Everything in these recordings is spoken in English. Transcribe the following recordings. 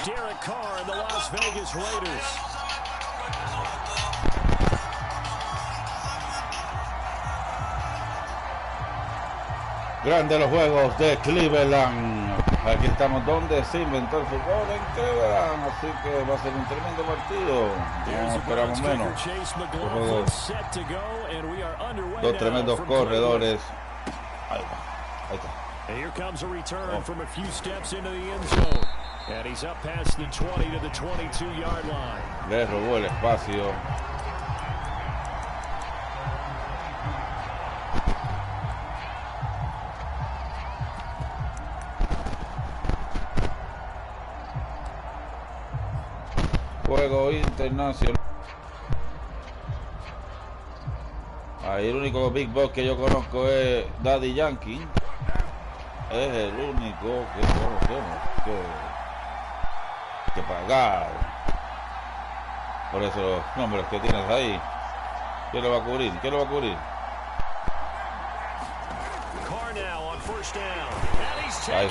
Derek Carr and the Las Vegas Raiders. Grandes los juegos de Cleveland. Aquí estamos donde se inventó el fútbol, en Cleveland. Así que va a ser un tremendo partido. No esperamos menos. Dos tremendos corredores. Ahí va. Ahí está. And here comes a return from a few steps into the end zone. And he's up past the 20 to the 22-yard line. Le robó el espacio. Juego internacional. Ahí el único Big Boss que yo conozco es Daddy Yankee. Es el único que conocemos que pagar. Por eso los nombres que tienes ahí. ¿Quién lo va a cubrir? ¿Quién lo va a cubrir? Cae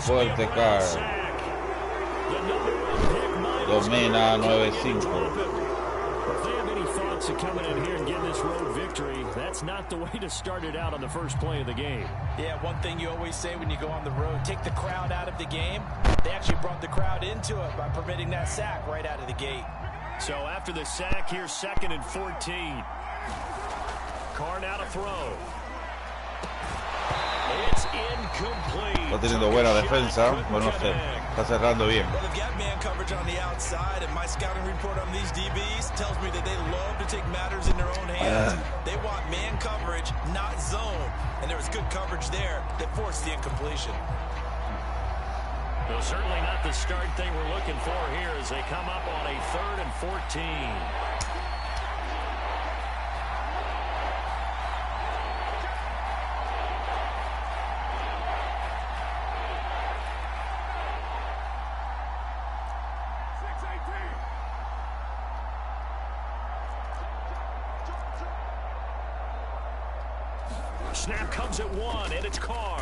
fuerte, Carr. Domina 9-5. To coming in here and getting this road victory, that's not the way to start it out on the first play of the game. Yeah, one thing you always say when you go on the road, take the crowd out of the game. They actually brought the crowd into it by permitting that sack right out of the gate. So after the sack, here's 2nd and 14. Carr now to throw. It's incomplete. Está teniendo buena defensa, bueno, no sé, está cerrando bien. Well, they've got man coverage on the outside, and my scouting report on these DBs tells me that they love to take matters in their own hands. They want man coverage, not zone, and there was good coverage there that forced the incompletion. Well, certainly not the start thing we're looking for here as they come up on a 3rd and 14. Snap comes at 1, and it's Carr.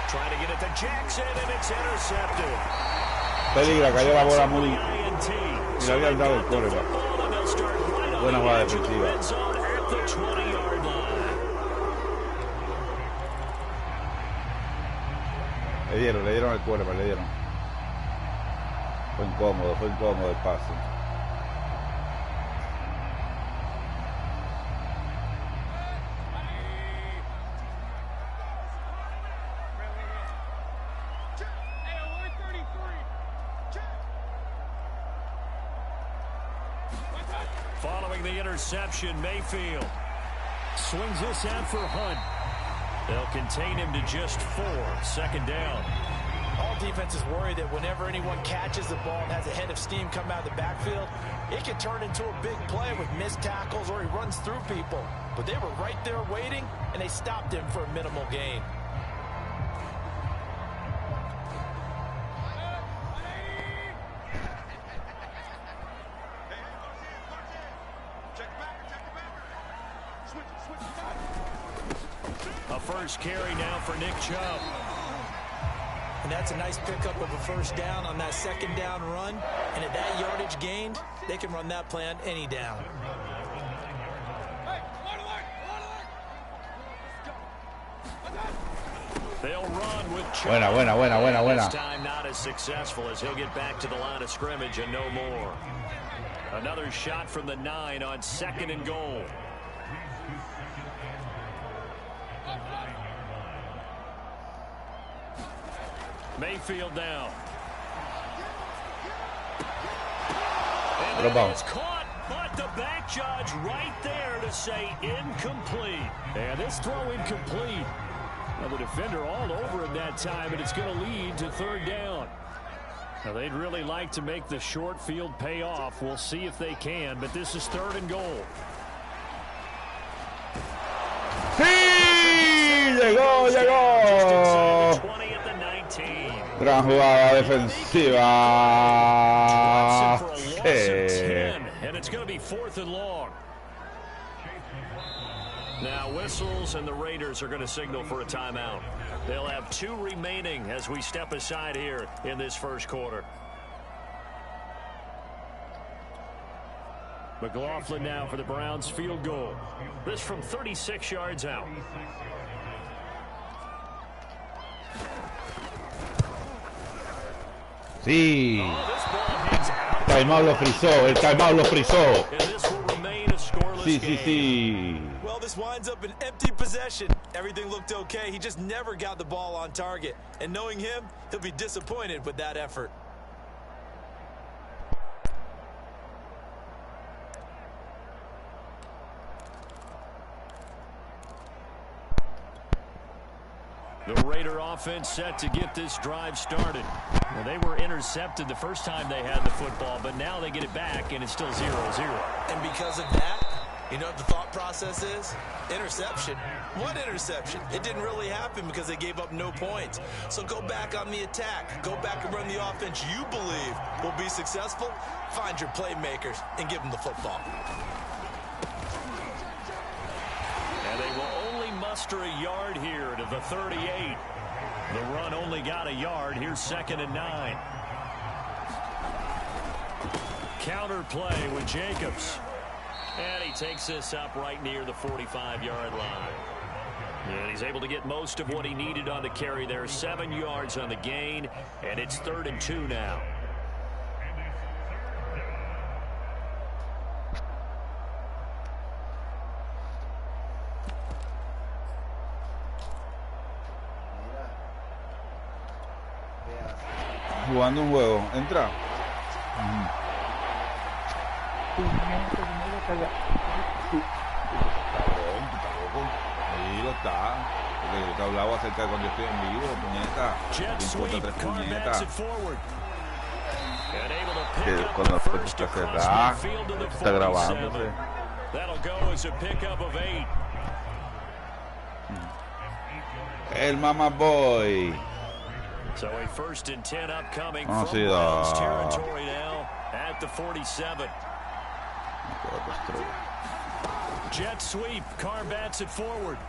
Trying to get it to Jackson, and it's intercepted. Peligra, cayó la bola muy... Y le habían dado el quarterback. Buena jugada defensiva. Le dieron el quarterback, le dieron. Fue incómodo el pase. Following the interception, Mayfield swings this out for Hunt. They'll contain him to just 4. 2nd down. All defenses worry that whenever anyone catches the ball and has a head of steam come out of the backfield, it can turn into a big play with missed tackles or he runs through people. But they were right there waiting, and they stopped him for a minimal gain. A first carry now for Nick Chubb. And that's a nice pickup of a 1st down on that 2nd down run. And at that yardage gained, they can run that play on any down. They'll run with Chubb. Buena. This time not as successful as he'll get back to the line of scrimmage and no more. Another shot from the 9 on 2nd and goal. Mayfield now. And it's caught, but the back judge right there to say incomplete. And this throw incomplete. Well, the defender all over him that time, and it's going to lead to 3rd down. Now, they'd really like to make the short field pay off. We'll see if they can, but this is 3rd and goal. ¡Sí! ¡Llegó! Gran jugada defensiva. And it's going to be 4th and long. Now whistles, and the Raiders are going to signal for a timeout. They'll have 2 remaining as we step aside here in this first quarter. McLaughlin now for the Browns field goal. This from 36 yards out. Sí. Timeout lo frizó. El timeout lo frizó. Sí, sí, sí. Well, this winds up an empty possession. Everything looked okay. He just never got the ball on target. And knowing him, he'll be disappointed with that effort. The Raider offense set to get this drive started. Well, they were intercepted the first time they had the football, but now they get it back, and it's still 0-0. And because of that, you know what the thought process is? Interception. What interception? It didn't really happen because they gave up no points. So go back on the attack. Go back and run the offense you believe will be successful. Find your playmakers and give them the football. And they will only muster a yard here to the 38. The run only got a yard. Here's 2nd and 9. Counter play with Jacobs. And he takes this up right near the 45-yard line. And he's able to get most of what he needed on the carry there. 7 yards on the gain, and it's 3rd and 2 now. Jugando un juego. Entra. Ahí lo está. Porque yo te hablaba acerca de cuando estoy en vivo, puñeta. ¿Qué importa 3 puñetas? Que cuando la puerta está cerrada, está grabándose. El Mama Boy. So a 1st and 10 upcoming from Browns territory now at the 47. Jet sweep. Carr bats it forward.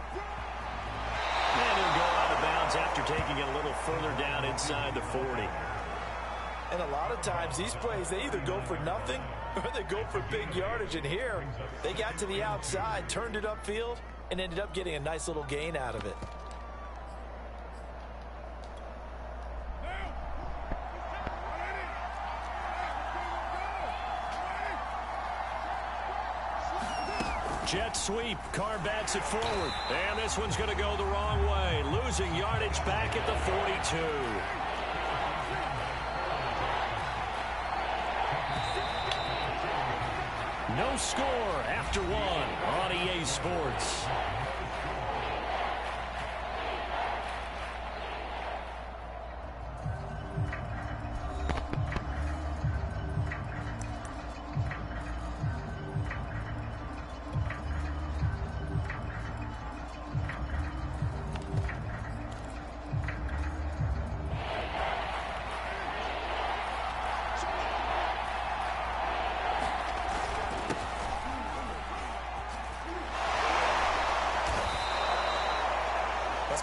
And he'll go out of bounds after taking it a little further down inside the 40. And a lot of times these plays, they either go for nothing or they go for big yardage. And here, they got to the outside, turned it upfield, and ended up getting a nice little gain out of it. Jet sweep. Carr bats it forward. And this one's going to go the wrong way. Losing yardage back at the 42. No score after 1 on EA Sports.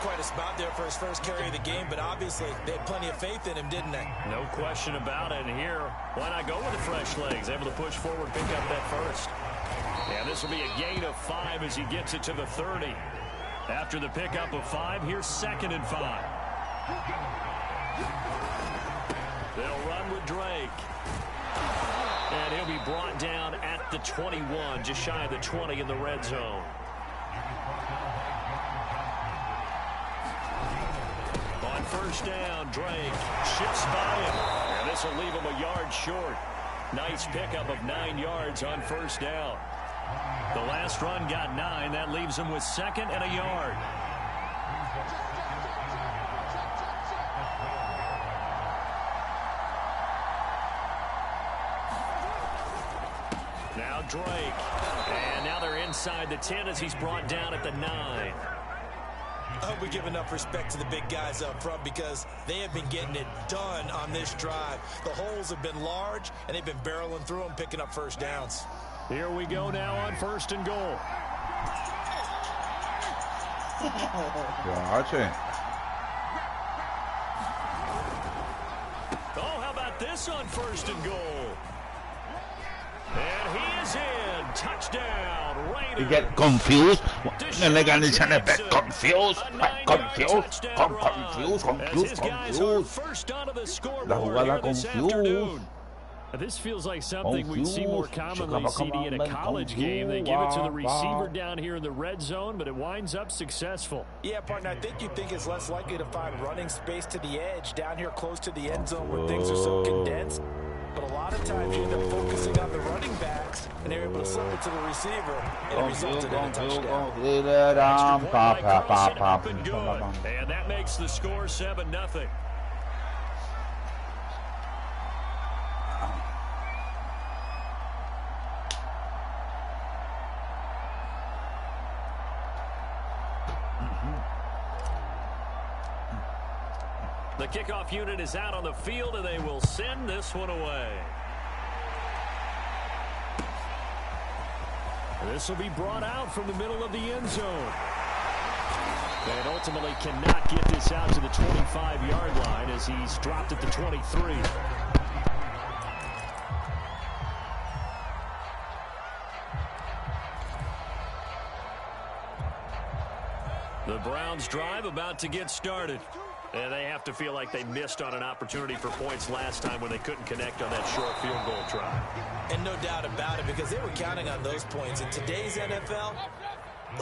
Quite a spot there for his first carry of the game, but obviously they had plenty of faith in him, didn't they? No question about it. And here, why not go with the fresh legs? Able to push forward, pick up that first. And this will be a gain of 5 as he gets it to the 30. After the pickup of 5, here's 2nd and 5. They'll run with Drake. And he'll be brought down at the 21, just shy of the 20 in the red zone. On 1st down, Drake shifts by him. And this will leave him a yard short. Nice pickup of 9 yards on 1st down. The last run got 9. That leaves him with 2nd and a yard. Now Drake. And now they're inside the 10 as he's brought down at the 9. I hope we give enough respect to the big guys up front because they have been getting it done on this drive. The holes have been large, and they've been barreling through them, picking up first downs. Here we go now on 1st and goal. 8. this on 1st and goal. And he is in. Touchdown, Raiders. You get confused. And they're going to confused. La jugada confused. This feels like something we'd see more commonly, CD, in a college game. They give it to the receiver down here in the red zone, but it winds up successful. Yeah, partner, I think you think it's less likely to find running space to the edge down here close to the end zone where things are so condensed. But a lot of times you end up focusing on the running backs, and they're able to slip it to the receiver, and it resulted in a touchdown. And that makes the score 7-0. The kickoff unit is out on the field, and they will send this one away. This will be brought out from the middle of the end zone. And ultimately cannot get this out to the 25-yard line as he's dropped at the 23. The Browns' drive about to get started. And they have to feel like they missed on an opportunity for points last time when they couldn't connect on that short field goal try. And no doubt about it, because they were counting on those points. In today's NFL,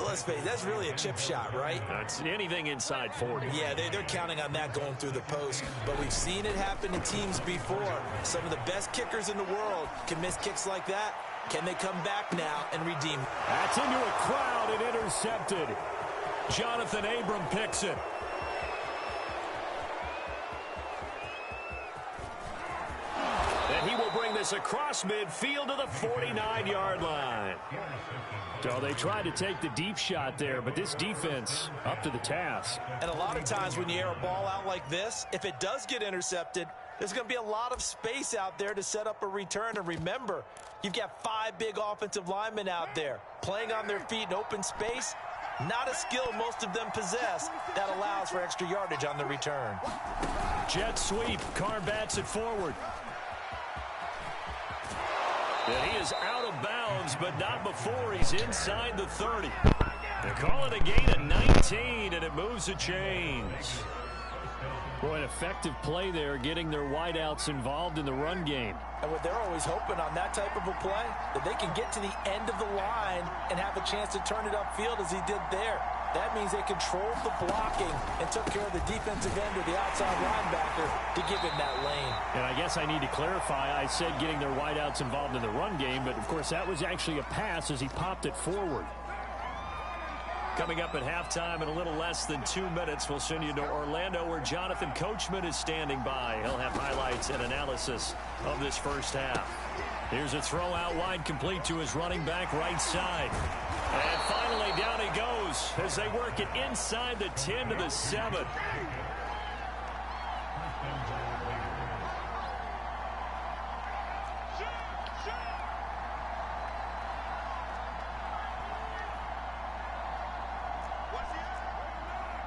let's face it, that's really a chip shot, right? That's anything inside 40. Yeah, they're counting on that going through the post. But we've seen it happen to teams before. Some of the best kickers in the world can miss kicks like that. Can they come back now and redeem? That's into a crowd and intercepted. Jonathan Abram picks it. And he will bring this across midfield to the 49-yard line. So they tried to take the deep shot there, but this defense up to the task. And a lot of times when you air a ball out like this, if it does get intercepted, there's going to be a lot of space out there to set up a return. And remember, you've got 5 big offensive linemen out there playing on their feet in open space. Not a skill most of them possess that allows for extra yardage on the return. Jet sweep. Carr bats it forward. And he is out of bounds, but not before he's inside the 30. They call it a gain of 19, and it moves the chains. Boy, an effective play there, getting their wideouts involved in the run game. And what they're always hoping on that type of a play, that they can get to the end of the line and have a chance to turn it upfield as he did there. That means they controlled the blocking and took care of the defensive end or the outside linebacker to give him that lane. And I guess I need to clarify, I said getting their wideouts involved in the run game, but of course that was actually a pass as he popped it forward. Coming up at halftime in a little less than 2 minutes, we'll send you to Orlando where Jonathan Coachman is standing by. He'll have highlights and analysis of this first half. Here's a throw out wide, complete to his running back right side. And finally down he goes as they work it inside the 10 to the 7.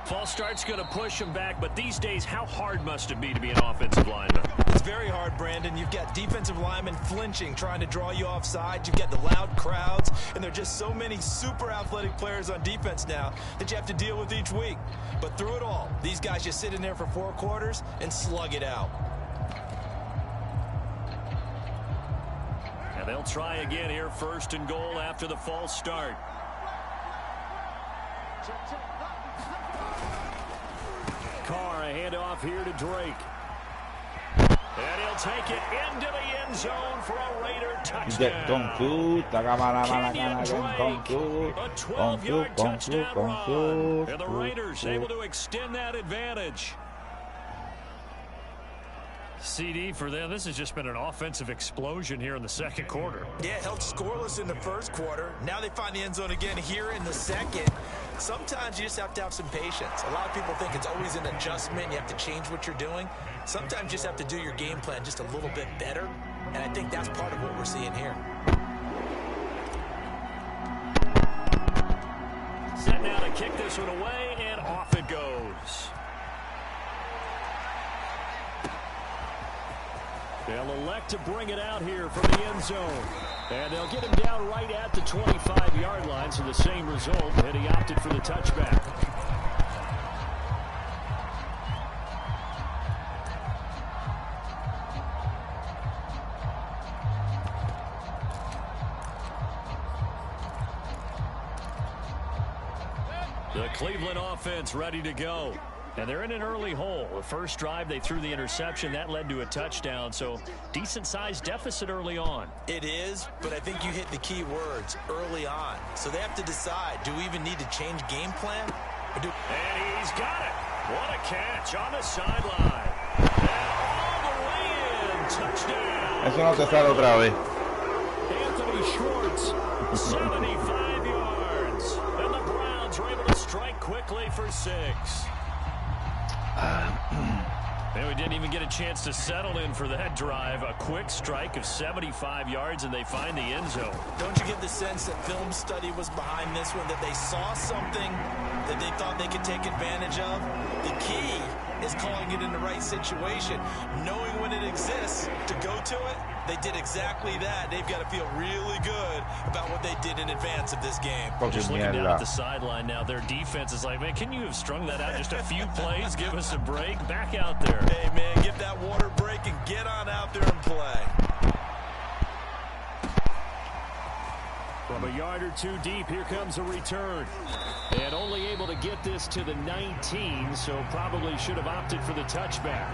False start's going to push him back, but these days, how hard must it be to be an offensive lineman? It's very hard, Brandon. You've got defensive linemen flinching, trying to draw you offside. You've got the loud crowds, and there are just so many super athletic players on defense now that you have to deal with each week. But through it all, these guys just sit in there for 4 quarters and slug it out. And they'll try again here, 1st and goal after the false start. Carr, a handoff here to Drake. And he'll take it into the end zone for a Raider touchdown. Kenyon Drake, a 12-yard touchdown run. And the Raiders able to extend that advantage. CD for them, this has just been an offensive explosion here in the 2nd quarter. Yeah, held scoreless in the 1st quarter. Now they find the end zone again here in the 2nd. Sometimes you just have to have some patience. A lot of people think it's always an adjustment. You have to change what you're doing. Sometimes you just have to do your game plan just a little bit better. And I think that's part of what we're seeing here. Set now to kick this one away, and off it goes. They'll elect to bring it out here from the end zone. And they'll get him down right at the 25-yard line, so the same result, and he opted for the touchback. The Cleveland offense ready to go. And they're in an early hole. The first drive, they threw the interception. That led to a touchdown. So decent-sized deficit early on. It is, but I think you hit the key words, early on. So they have to decide, do we even need to change game plan? And he's got it. What a catch on the sideline. And all the way in. Touchdown. Eso no te sale otra vez. Anthony Schwartz, 75 yards. And the Browns are able to strike quickly for 6. And we didn't even get a chance to settle in for that drive. A quick strike of 75 yards, and they find the end zone. Don't you get the sense that film study was behind this one, that they saw something that they thought they could take advantage of? The key is calling it in the right situation, knowing when it exists to go to it. They did exactly that. They've got to feel really good about what they did in advance of this game. Just looking down at the sideline now, their defense is like, man, can you have strung that out just a few plays? Give us a break. Back out there. Hey, man, give that water break and get on out there and play. From a yard or two deep, here comes a return. And only able to get this to the 19, so probably should have opted for the touchback.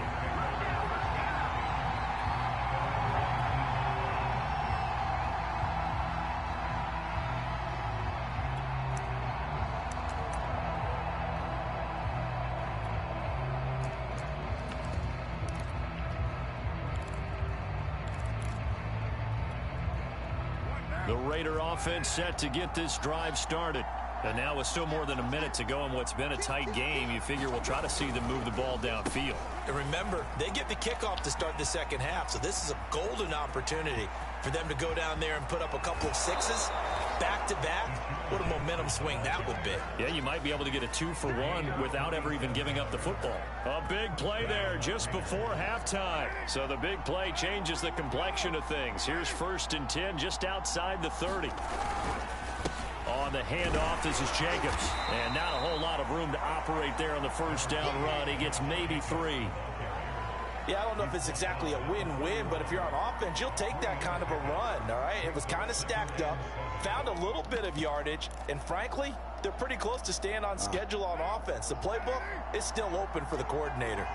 The Raider offense set to get this drive started. And now with still more than a minute to go in what's been a tight game, you figure we'll try to see them move the ball downfield. And remember, they get the kickoff to start the second half, so this is a golden opportunity for them to go down there and put up a couple of sixes back-to-back. What a momentum swing that would be. Yeah, you might be able to get a 2-for-1 without ever even giving up the football. A big play there just before halftime. So the big play changes the complexion of things. Here's 1st and 10 just outside the 30. On the handoff, this is Jacobs. And not a whole lot of room to operate there on the first down run. He gets maybe 3. Yeah, I don't know if it's exactly a win-win, but if you're on offense, you'll take that kind of a run, all right? It was kind of stacked up, found a little bit of yardage, and frankly, they're pretty close to staying on schedule on offense. The playbook is still open for the coordinator.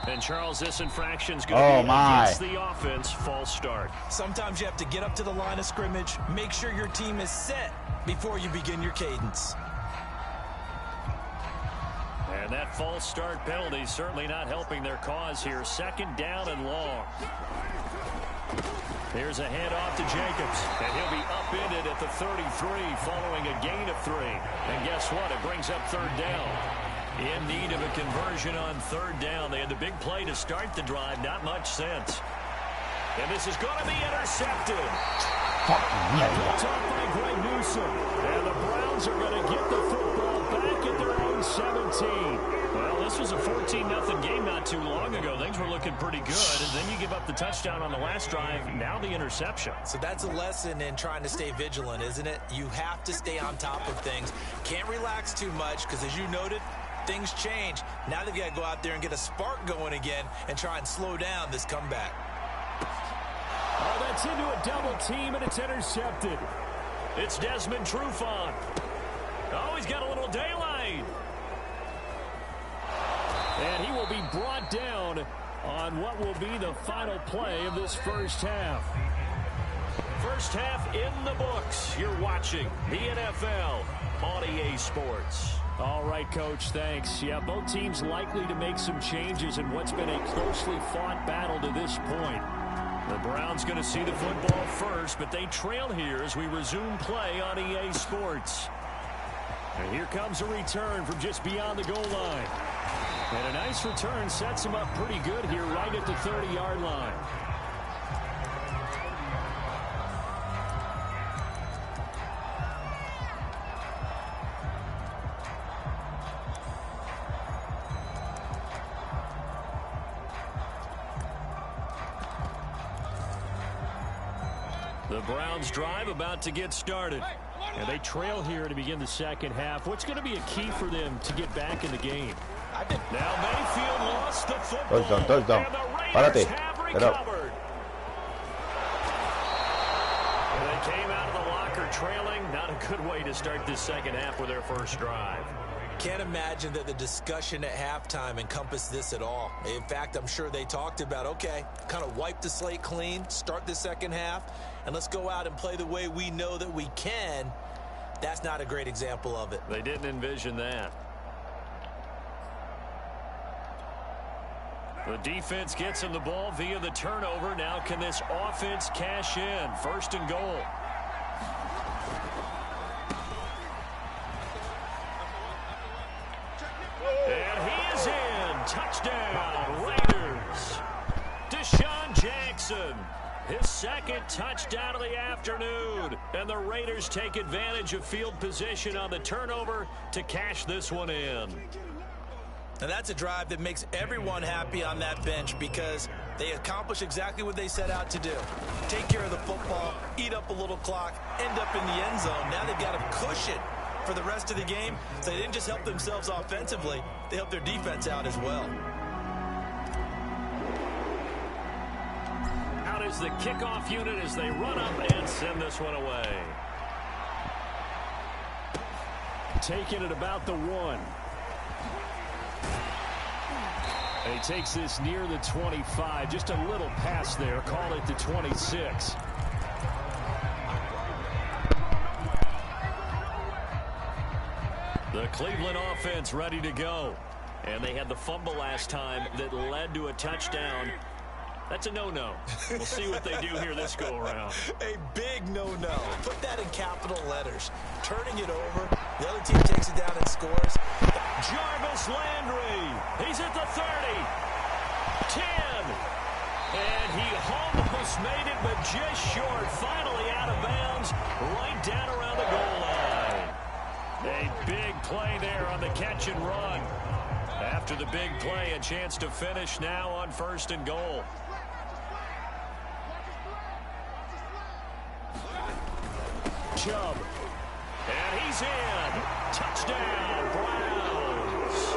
And Charles, this infraction's going to be against the offense. False start. Sometimes you have to get up to the line of scrimmage, make sure your team is set before you begin your cadence. And that false start penalty certainly not helping their cause here. 2nd down and long. Here's a handoff to Jacobs, and he'll be upended at the 33 following a gain of 3. And guess what? It brings up 3rd down. In need of a conversion on 3rd down. They had the big play to start the drive. Not much sense. And this is going to be intercepted. Picked off by Greg Newsom. And the Browns are going to get the football back at their own 17. Well, this was a 14-0 game not too long ago. Things were looking pretty good. And then you give up the touchdown on the last drive. Now the interception. So that's a lesson in trying to stay vigilant, isn't it? You have to stay on top of things. Can't relax too much because, as you noted, things change. Now they've got to go out there and get a spark going again and try and slow down this comeback. Oh, that's into a double team, and it's intercepted. It's Desmond Trufant. Oh, he's got a little daylight. And he will be brought down on what will be the final play of this first half. First half in the books. You're watching the NFL on EA Sports. All right, Coach, thanks. Yeah, both teams likely to make some changes in what's been a closely fought battle to this point. The Browns going to see the football first, but they trail here as we resume play on EA Sports. And here comes a return from just beyond the goal line. And a nice return sets him up pretty good here right at the 30-yard line. The Browns drive about to get started. And they trail here to begin the second half. What's going to be a key for them to get back in the game? Now Mayfield lost the football. Touchdown. And the Raiders have recovered. And they came out of the locker trailing. Not a good way to start this second half with their first drive. Can't imagine that the discussion at halftime encompassed this at all. In fact, I'm sure they talked about, okay, kind of wipe the slate clean, start the second half, and let's go out and play the way we know that we can. That's not a great example of it. They didn't envision that. The defense gets him the ball via the turnover. Now can this offense cash in? First and goal. And he is in. Touchdown, Raiders. Deshaun Jackson, his second touchdown of the afternoon. And the Raiders take advantage of field position on the turnover to cash this one in. And that's a drive that makes everyone happy on that bench because they accomplish exactly what they set out to do. Take care of the football, eat up a little clock, end up in the end zone. Now they've got a cushion for the rest of the game. So they didn't just help themselves offensively, they helped their defense out as well. Out is the kickoff unit as they run up and send this one away. Taking it about the 1. And he takes this near the 25. Just a little pass there. Call it the 26. The Cleveland offense ready to go. And they had the fumble last time that led to a touchdown. That's a no-no. We'll see what they do here this go-around. A big no-no. Put that in capital letters. Turning it over. The other team takes it down and scores. Jarvis Landry. He's at the 30. 10. And he almost made it, but just short. Finally out of bounds. Right down around the goal line. A big play there on the catch and run. After the big play, a chance to finish now on first and goal. Chubb. And he's in. Touchdown, Browns.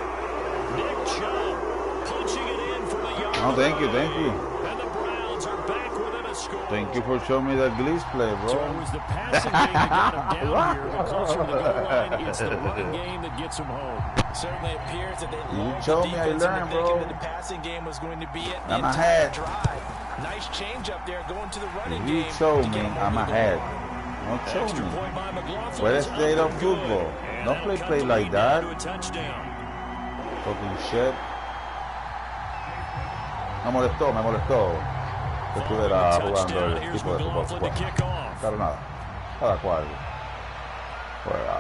Nick Chubb punching it in from a yard. Oh, thank you. And the Browns are back within a score. Thank you for showing me that glitch play, bro. So it was the passing game that got him down here, but closer to the goal line, it's the running game that gets him home. Certainly appears that they You told me I learned, bro. That the passing game was going to be it. I'm ahead. Drive. Nice change up there going to the running game. You told me I'm ahead. Don't show me. Let's play the football. Don't play like that. Fucking shit. Me molestó. Que estuviera jugando el tipo de fútbol. Claro, nada. Cada cual. Fuera.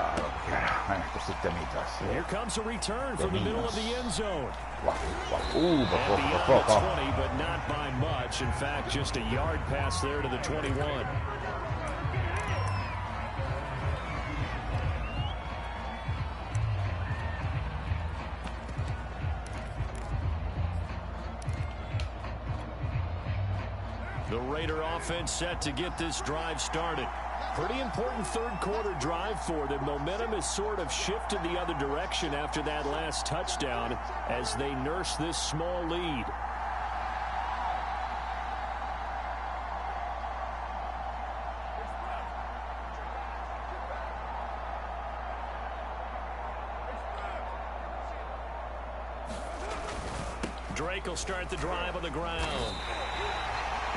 En estos sistemitas. Here comes a return from the middle of the end zone. Poco. 20, but not by much. In fact, just a yard pass there to the 21. The Raider offense set to get this drive started. Pretty important third quarter drive for them. Momentum has sort of shifted the other direction after that last touchdown as they nurse this small lead. Drake will start the drive on the ground.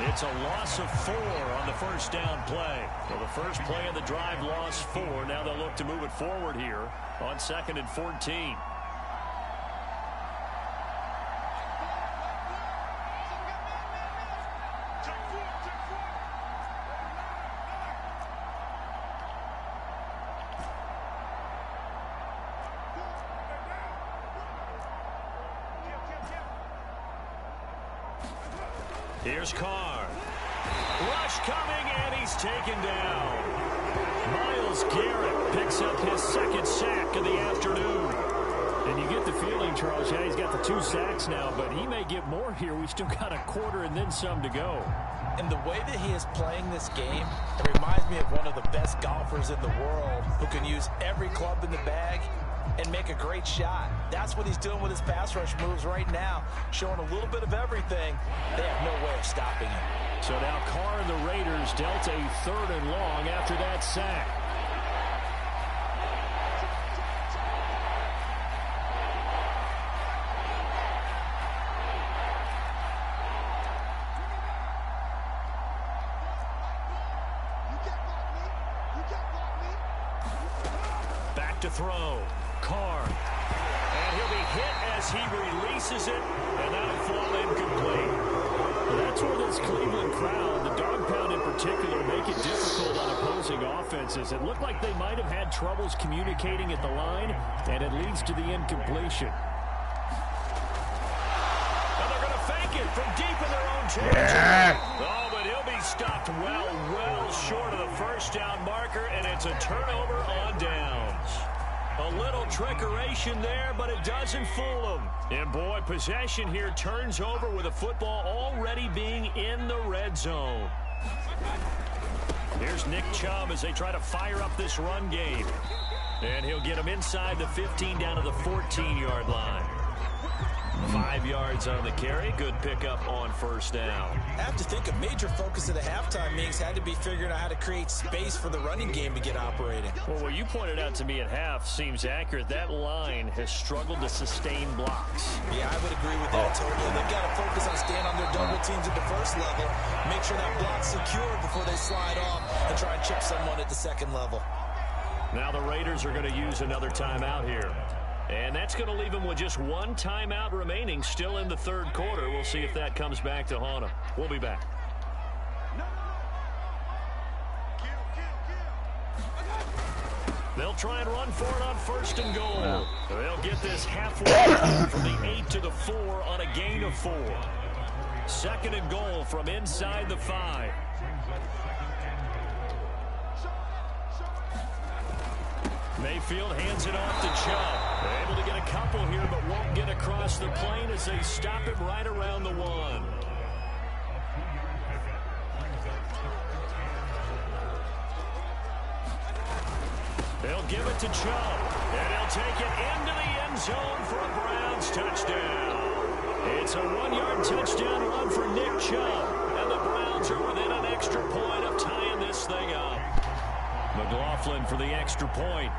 It's a loss of 4 on the first down play. So the first play of the drive lost 4. Now they'll look to move it forward here on 2nd and 14. Here's Carr. Rush coming, and he's taken down. Myles Garrett picks up his second sack of the afternoon. And you get the feeling, Charles. Yeah, he's got the 2 sacks now, but he may get more here. We still got a quarter and then some to go. And the way that he is playing this game, it reminds me of one of the best golfers in the world who can use every club in the bag and make a great shot. That's what he's doing with his pass rush moves right now, showing a little bit of everything. They have no way of stopping him. So now Carr and the Raiders dealt a 3rd and long after that sack. To throw. Carr. And he'll be hit as he releases it, and that'll fall incomplete. Well, that's where this Cleveland crowd, the dog pound in particular, make it difficult on opposing offenses. It looked like they might have had troubles communicating at the line, and it leads to the incompletion. And they're going to fake it from deep in their own territory. Oh, but he'll be stopped well short of the first down marker, and it's a turnover on downs. A little trickeration there, but it doesn't fool them. And boy, possession here turns over with a football already being in the red zone. Here's Nick Chubb as they try to fire up this run game. And he'll get him inside the 15 down to the 14-yard line. 5 yards on the carry. Good pickup on first down. I have to think a major focus of the halftime meetings had to be figuring out how to create space for the running game to get operating. Well, what you pointed out to me at half seems accurate. That line has struggled to sustain blocks. Yeah, I would agree with that totally. They've got to focus on staying on their double teams at the first level, make sure that block's secured before they slide off and try and chip someone at the second level. Now the Raiders are going to use another timeout here. And that's going to leave them with just 1 timeout remaining still in the 3rd quarter. We'll see if that comes back to haunt them. We'll be back. They'll try and run for it on 1st and goal. Yeah. They'll get this halfway from the 8 to the 4 on a gain of 4. 2nd and goal from inside the 5. Mayfield hands it off to Chubb. They're able to get a couple here, but won't get across the plane as they stop it right around the 1. They'll give it to Chubb, and he'll take it into the end zone for a Browns touchdown. It's a 1-yard touchdown run for Nick Chubb, and the Browns are within an extra point of tying this thing up. McLaughlin for the extra point.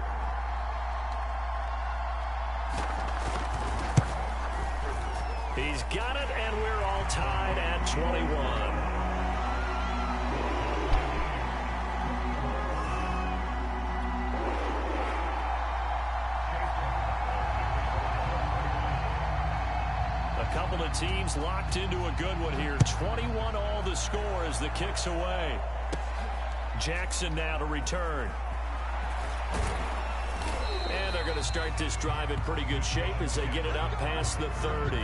He's got it, and we're all tied at 21. A couple of teams locked into a good one here. 21 all the score as the kick's away. Jackson now to return. And they're going to start this drive in pretty good shape as they get it up past the 30.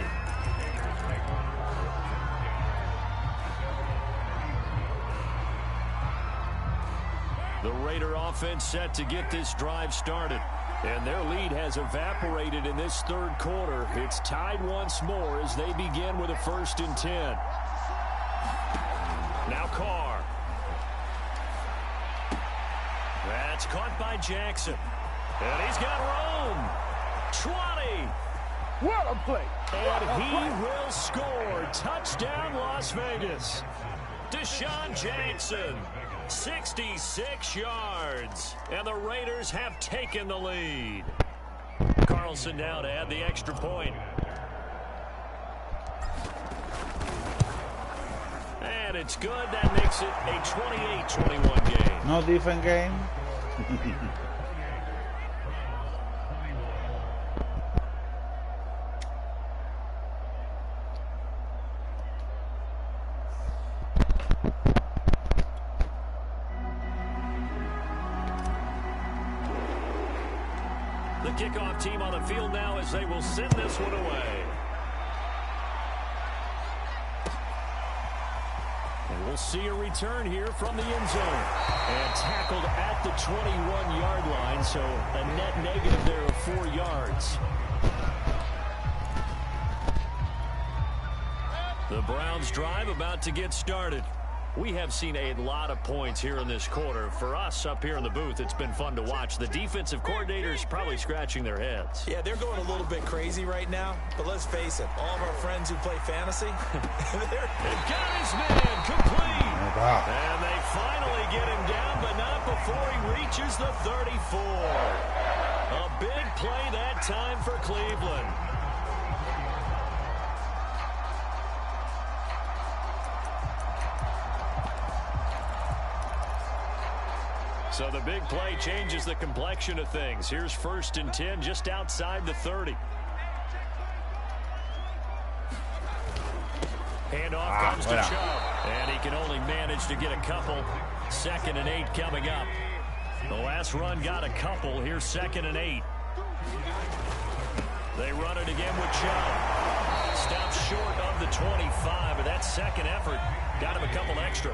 The Raider offense set to get this drive started. And their lead has evaporated in this 3rd quarter. It's tied once more as they begin with a 1st and 10. Now Carr. That's caught by Jackson. And he's got room. 20. What a play. And he will score. Touchdown, Las Vegas. Deshaun Jackson, 66 yards. And the Raiders have taken the lead. Carlson now to add the extra point. And it's good. That makes it a 28-21 game. No different game. The kickoff team on the field now as they will send this one away. And we'll see a return here from the end zone. And tackled at the 21-yard line, so a net negative there of 4 yards. The Browns drive about to get started. We have seen a lot of points here in this quarter. For us up here in the booth, it's been fun to watch. The defensive coordinators probably scratching their heads. Yeah, they're going a little bit crazy right now. But let's face it, all of our friends who play fantasy, they've got his man complete. And they finally get him down, but not before he reaches the 34. A big play that time for Cleveland. So the big play changes the complexion of things. Here's 1st and 10 just outside the 30. Handoff comes to Chubb. And he can only manage to get a couple. 2nd and 8 coming up. The last run got a couple. Here's 2nd and 8. They run it again with Chubb. Stops short of the 25, but that second effort got him a couple extra.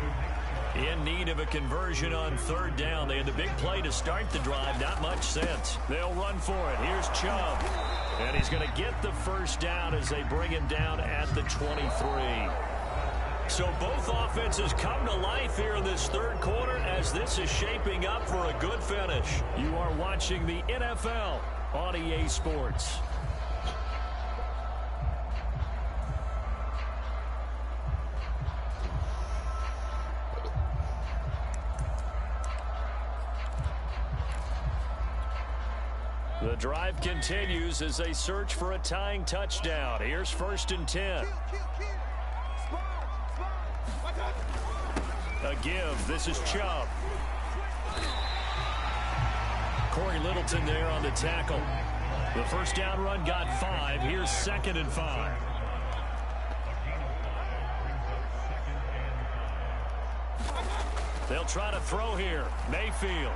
In need of a conversion on 3rd down. They had the big play to start the drive. Not much sense. They'll run for it. Here's Chubb. And he's going to get the 1st down as they bring him down at the 23. So both offenses come to life here in this 3rd quarter as this is shaping up for a good finish. You are watching the NFL on EA Sports. The drive continues as they search for a tying touchdown. Here's 1st and 10. A give. This is Chubb. Corey Littleton there on the tackle. The 1st down run got 5. Here's 2nd and 5. They'll try to throw here. Mayfield.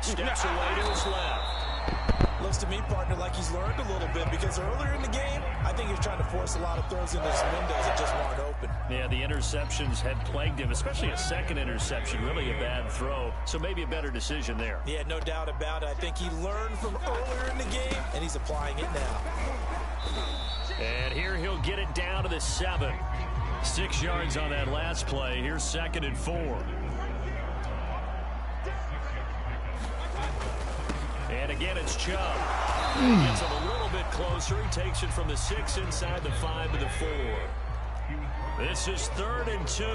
Steps away to his left. Looks to me, partner, like he's learned a little bit because earlier in the game, I think he was trying to force a lot of throws into his windows that just weren't open. Yeah, the interceptions had plagued him, especially a second interception. Really a bad throw, so maybe a better decision there. Yeah, no doubt about it. I think he learned from earlier in the game, and he's applying it now. And here he'll get it down to the 7. 6 yards on that last play. Here's 2nd and 4. And again, it's Chubb. Gets him a little bit closer. He takes it from the 6 inside the 5 to the 4. This is 3rd and 2.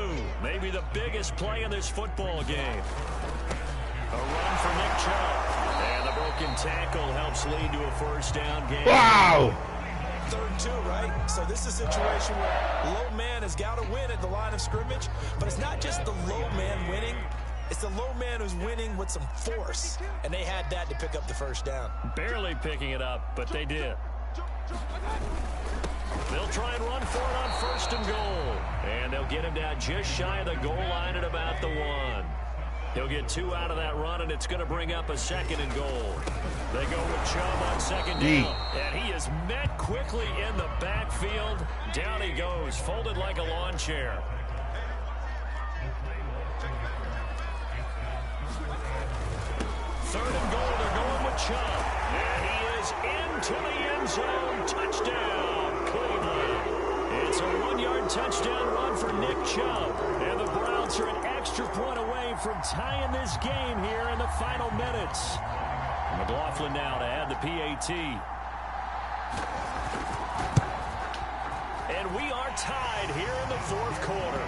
Maybe the biggest play in this football game. A run for Nick Chubb. And the broken tackle helps lead to a 1st down game. Wow! 3rd and 2, right? So this is a situation where low man has got to win at the line of scrimmage. But it's not just the low man winning. It's the low man who's winning with some force. And they had that to pick up the 1st down. Barely picking it up, but they did. They'll try and run for it on 1st and goal. And they'll get him down just shy of the goal line at about the 1. He'll get 2 out of that run, and it's going to bring up a 2nd and goal. They go with Chubb on 2nd down. And he is met quickly in the backfield. Down he goes, folded like a lawn chair. 3rd and goal, they're going with Chubb. And he is into the end zone. Touchdown, Cleveland. It's a 1-yard touchdown run for Nick Chubb. And the Browns are an extra point away from tying this game here in the final minutes. McLaughlin now to add the PAT. And we are tied here in the 4th quarter.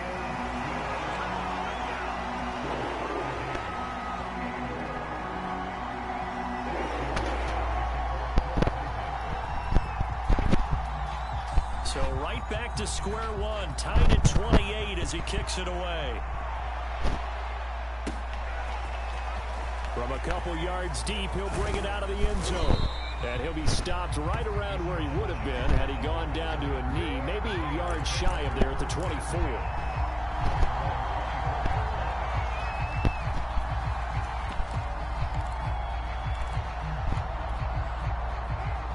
So right back to square one, tied at 28 as he kicks it away. From a couple yards deep, he'll bring it out of the end zone. And he'll be stopped right around where he would have been had he gone down to a knee, maybe a yard shy of there at the 24.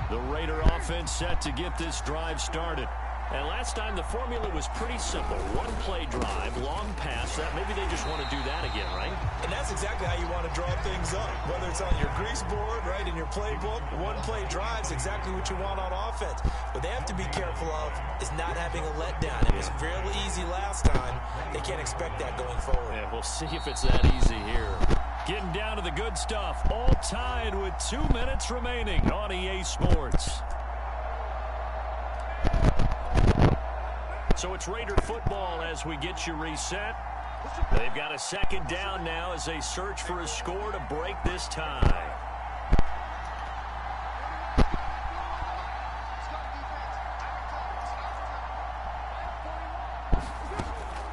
The Raider offense set to get this drive started. And last time the formula was pretty simple. One play drive, long pass. That maybe they just want to do that again, right? And that's exactly how you want to draw things up. Whether it's on your grease board, right, in your playbook, one play drive is exactly what you want on offense. What they have to be careful of is not having a letdown. It was fairly easy last time. They can't expect that going forward. Yeah, we'll see if it's that easy here. Getting down to the good stuff. All tied with 2 minutes remaining on EA Sports. So it's Raider football as we get you reset. They've got a second down now as they search for a score to break this tie.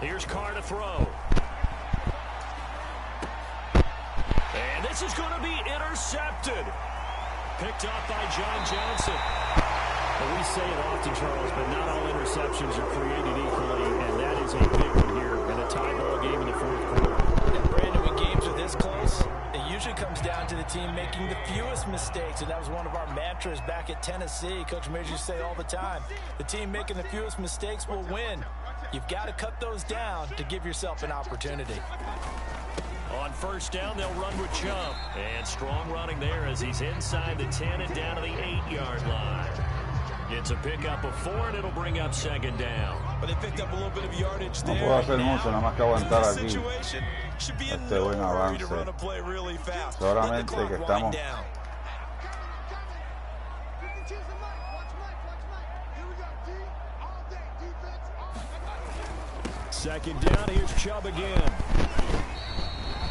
Here's Carr to throw. And this is going to be intercepted. Picked up by John Johnson. Well, we say it often, Charles, but not all interceptions are created equally, and that is a big one here in a tie ball game in the fourth quarter. And Brandon, when games are this close, it usually comes down to the team making the fewest mistakes, and that was one of our mantras back at Tennessee. Coach Major used to say all the time, the team making the fewest mistakes will win. You've got to cut those down to give yourself an opportunity. On first down, they'll run with Chubb. And strong running there as he's inside the 10 and down to the 8-yard line. It's a pickup of 4, and it'll bring up second down. But they picked up a little bit of yardage there. No puedo hacer mucho, nada más que aguantar aquí este buen avance. Solamente que estamos... Second down, here's Chubb again.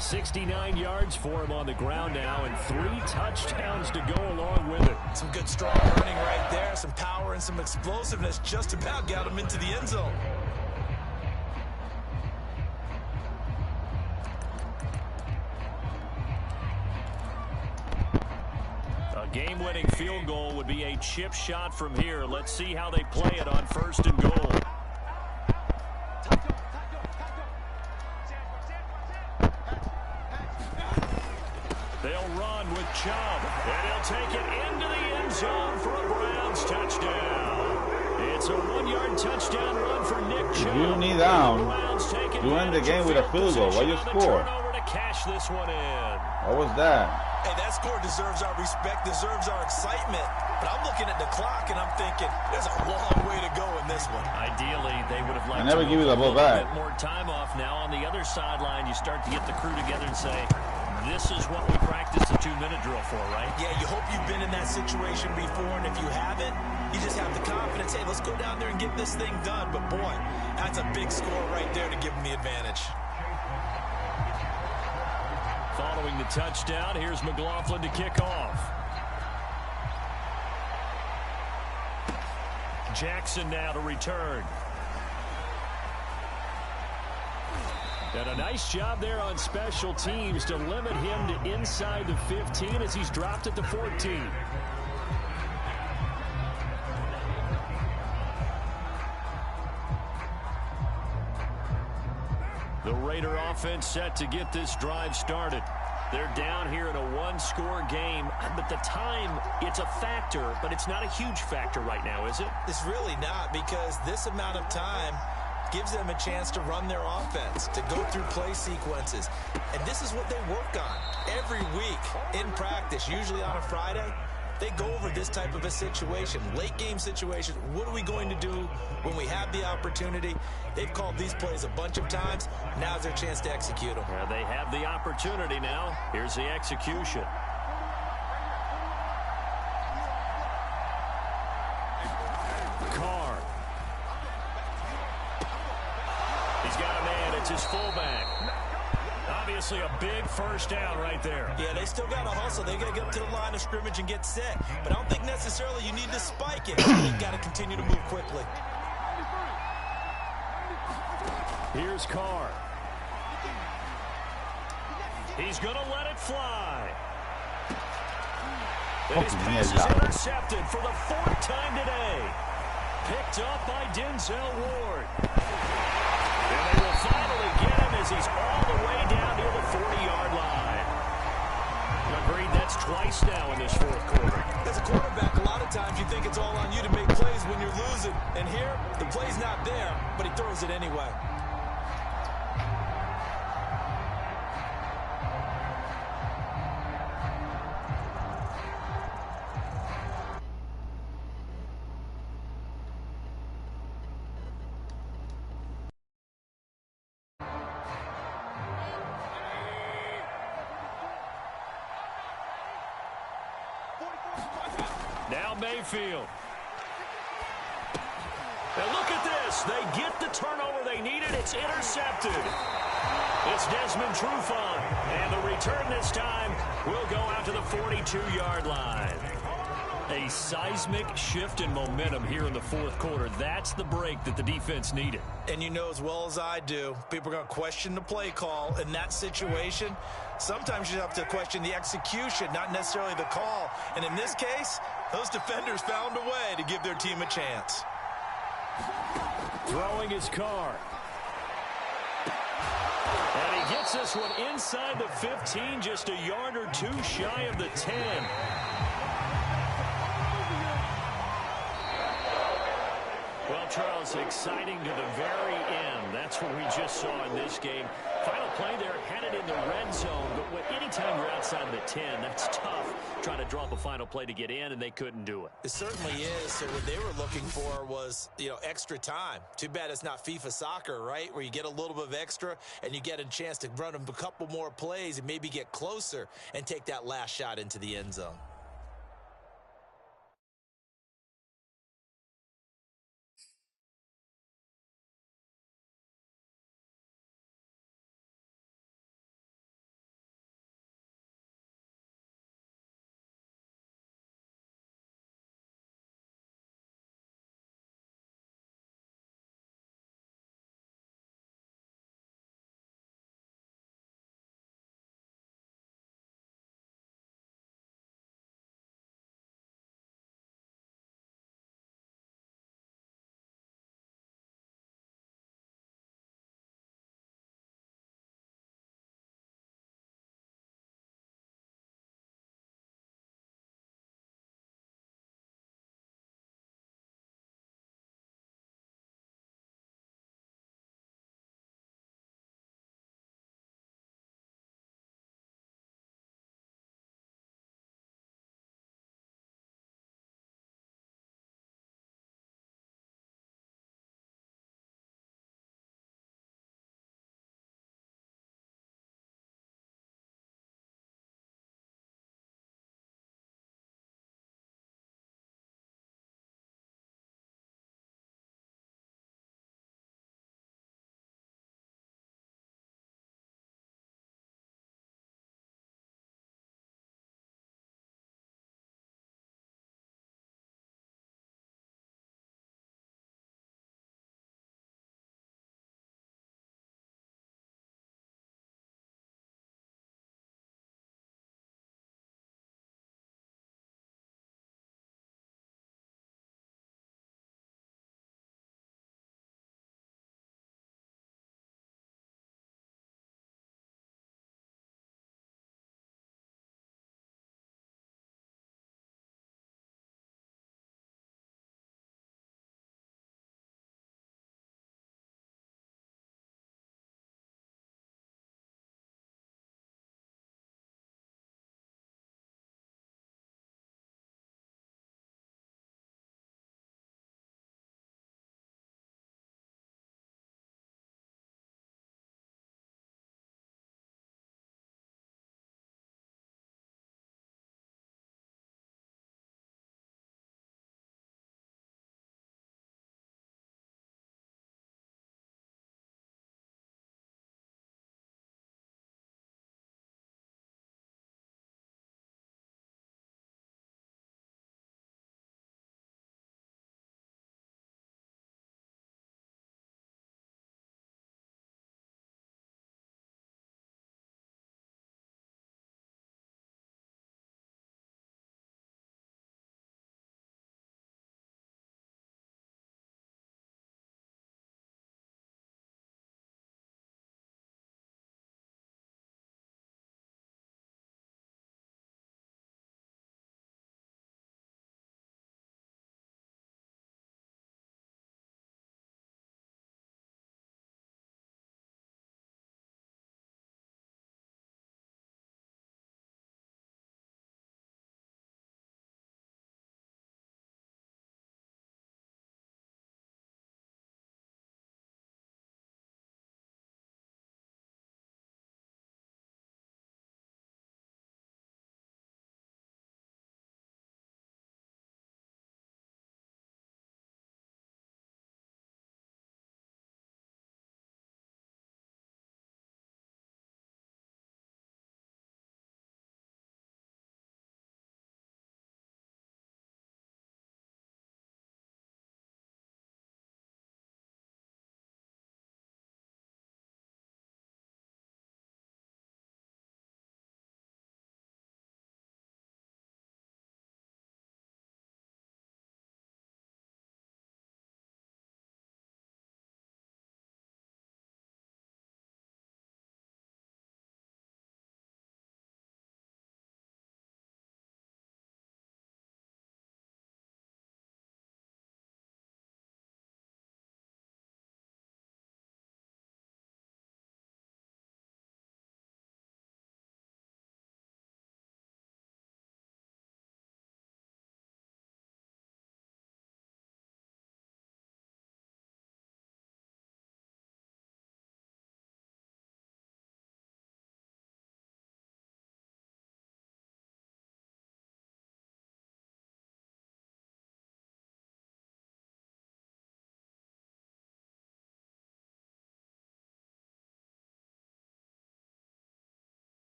69 yards for him on the ground now, and 3 touchdowns to go along with it. Some good strong running right there, some power and some explosiveness just about got him into the end zone. A game-winning field goal would be a chip shot from here. Let's see how they play it on first and goal. They'll run with Chubb, and he'll take it into the end zone for a Browns touchdown. It's a 1-yard touchdown run for Nick Chubb. You need down. You end the game with a field goal. Why you score? To cash this one in. What was that? Hey, that score deserves our respect, deserves our excitement. But I'm looking at the clock, and I'm thinking, there's a long way to go in this one. Ideally, they would have liked to give you the ball back. A bit more time off now. On the other sideline, you start to get the crew together and say, this is what we practiced the 2-minute drill for, right? Yeah, you hope you've been in that situation before, and if you haven't, you just have the confidence, hey, let's go down there and get this thing done. But, boy, that's a big score right there to give them the advantage. Following the touchdown, here's McLaughlin to kick off. Jackson now to return. And a nice job there on special teams to limit him to inside the 15 as he's dropped at the 14. The Raider offense set to get this drive started. They're down here in a 1-score game, but the time, it's a factor, but it's not a huge factor right now, is it? It's really not, because this amount of time gives them a chance to run their offense, to go through play sequences. And this is what they work on every week in practice, usually on a Friday. They go over this type of a situation, late game situation. What are we going to do when we have the opportunity? They've called these plays a bunch of times. Now's their chance to execute them. They have the opportunity now. Here's the execution. Carr. He's got a man. It's his fullback. Obviously a big first down right there. Yeah, they still got to hustle. They got to get up to the line of scrimmage and get set. But I don't think necessarily you need to spike it. You've got to continue to move quickly. Here's Carr. He's going to let it fly. His pass is intercepted for the 4th time today. Picked up by Denzel Ward. And they will finally get him as he's all the way down near the 40-yard line. Agreed, that's twice now in this fourth quarter. That's as a quarterback, a lot of times you think it's all on you to make plays when you're losing. And here, the play's not there, but he throws it anyway. Now Mayfield. And look at this. They get the turnover they needed. It's intercepted. It's Desmond Trufant. And the return this time will go out to the 42-yard line. A seismic shift in momentum here in the fourth quarter. That's the break that the defense needed. And you know as well as I do, people are going to question the play call in that situation. Sometimes you have to question the execution, not necessarily the call. And in this case, those defenders found a way to give their team a chance. Throwing his car. And he gets this one inside the 15, just a yard or two shy of the 10. Well, Charles, exciting to the very end. That's what we just saw in this game. Final play there, had it in the red zone, but anytime you're outside the 10, that's tough trying to draw up a final play to get in, and they couldn't do it. It certainly is. So what they were looking for was, extra time. Too bad it's not FIFA soccer, right, where you get a little bit of extra and you get a chance to run them a couple more plays and maybe get closer and take that last shot into the end zone.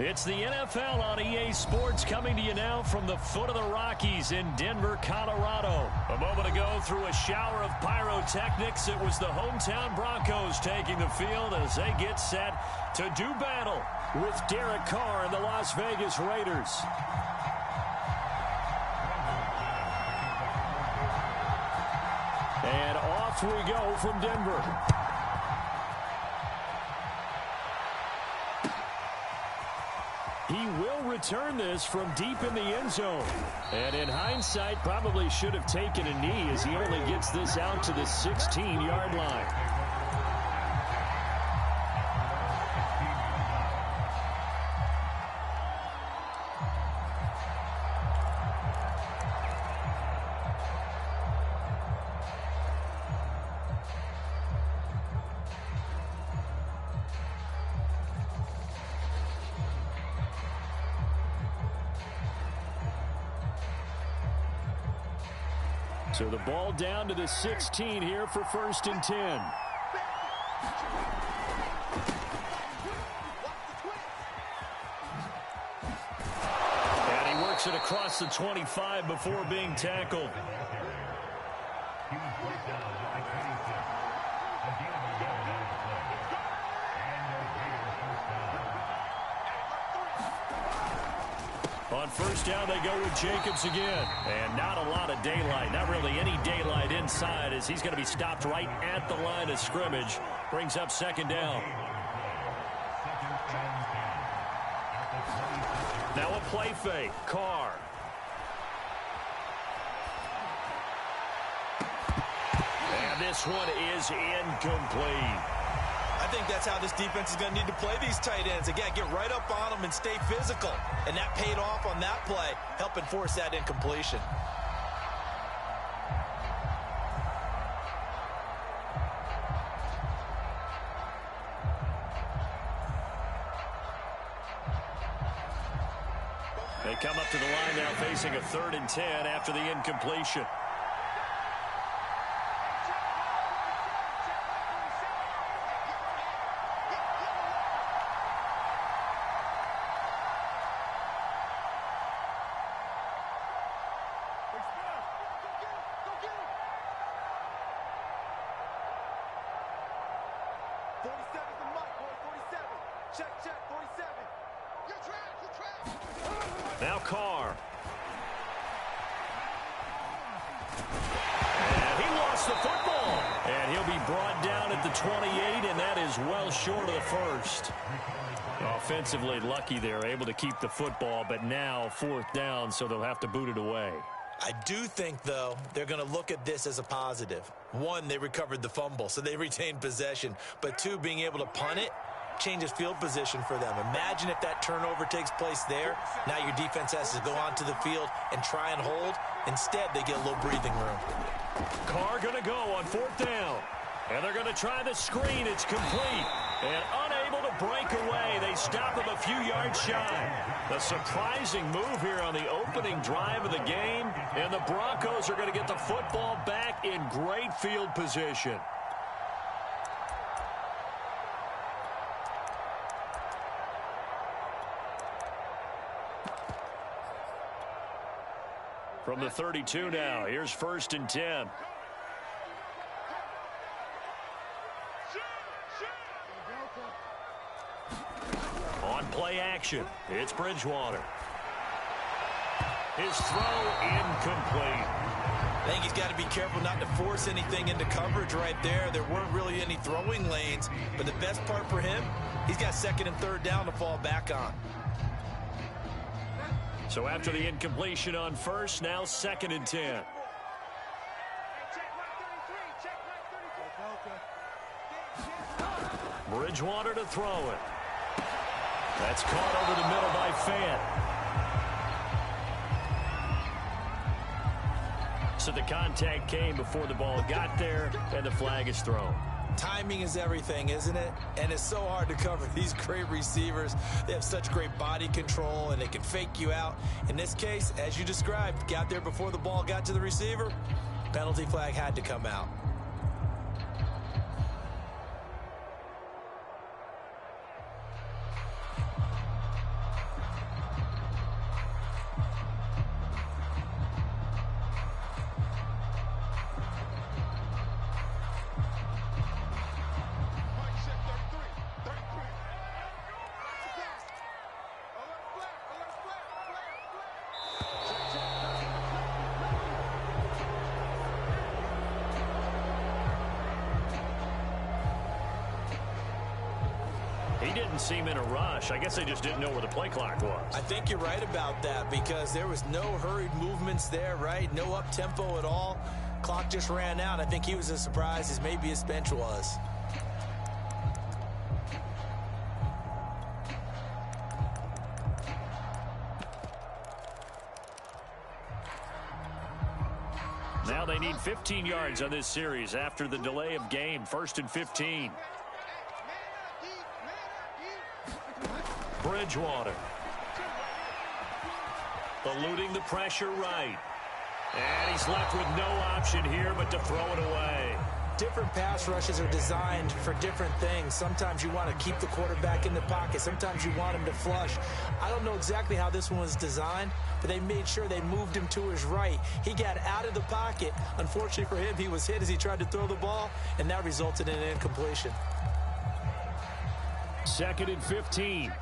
It's the NFL on EA Sports coming to you now from the foot of the Rockies in Denver, Colorado. A moment ago, through a shower of pyrotechnics, it was the hometown Broncos taking the field as they get set to do battle with Derek Carr and the Las Vegas Raiders. And off we go from Denver. He will return this from deep in the end zone. And in hindsight, probably should have taken a knee as he only gets this out to the 16-yard line. So the ball down to the 16 here for 1st and 10. And he works it across the 25 before being tackled. On 1st down, they go with Jacobs again. And not a lot of daylight. Not really any daylight inside as he's going to be stopped right at the line of scrimmage. Brings up 2nd down. Now a play fake. Carr. And this one is incomplete. I think that's how this defense is going to need to play these tight ends. Again, get right up on them and stay physical. And that paid off on that play, helping force that incompletion. They come up to the line now facing a 3rd and 10 after the incompletion. Now Carr. And he lost the football. And he'll be brought down at the 28, and that is well short of the 1st. Offensively lucky they're able to keep the football, but now 4th down, so they'll have to boot it away. I do think, though, they're going to look at this as a positive. 1, they recovered the fumble, so they retained possession. But 2, being able to punt it changes field position for them. Imagine if that turnover takes place there. Now your defense has to go onto the field and try and hold. Instead, they get a little breathing room. Carr going to go on 4th down. And they're going to try the screen. It's complete. And unable to break away. They stop him a few yards shy. A surprising move here on the opening drive of the game. And the Broncos are going to get the football back in great field position. From the 32 now, here's 1st and 10. On play action, it's Bridgewater. His throw incomplete. I think he's got to be careful not to force anything into coverage right there. There weren't really any throwing lanes, but the best part for him, he's got 2nd and 3rd down to fall back on. So after the incompletion on 1st, now 2nd and 10. Bridgewater to throw it. That's caught over the middle by Fant. So the contact came before the ball got there, and the flag is thrown. Timing is everything, isn't it? And it's so hard to cover these great receivers. They have such great body control, and they can fake you out. In this case, as you described, got there before the ball got to the receiver. Penalty flag had to come out. didn't seem in a rush. I guess they just didn't know where the play clock was. I think you're right about that because there was no hurried movements there, right? No up-tempo at all. Clock just ran out. I think he was as surprised as maybe his bench was. Now they need 15 yards on this series after the delay of game. 1st and 15. Bridgewater. Eluding the pressure right. And he's left with no option here but to throw it away. Different pass rushes are designed for different things. Sometimes you want to keep the quarterback in the pocket. Sometimes you want him to flush. I don't know exactly how this one was designed, but they made sure they moved him to his right. He got out of the pocket. Unfortunately for him, he was hit as he tried to throw the ball, and that resulted in an incompletion. 2nd and 15.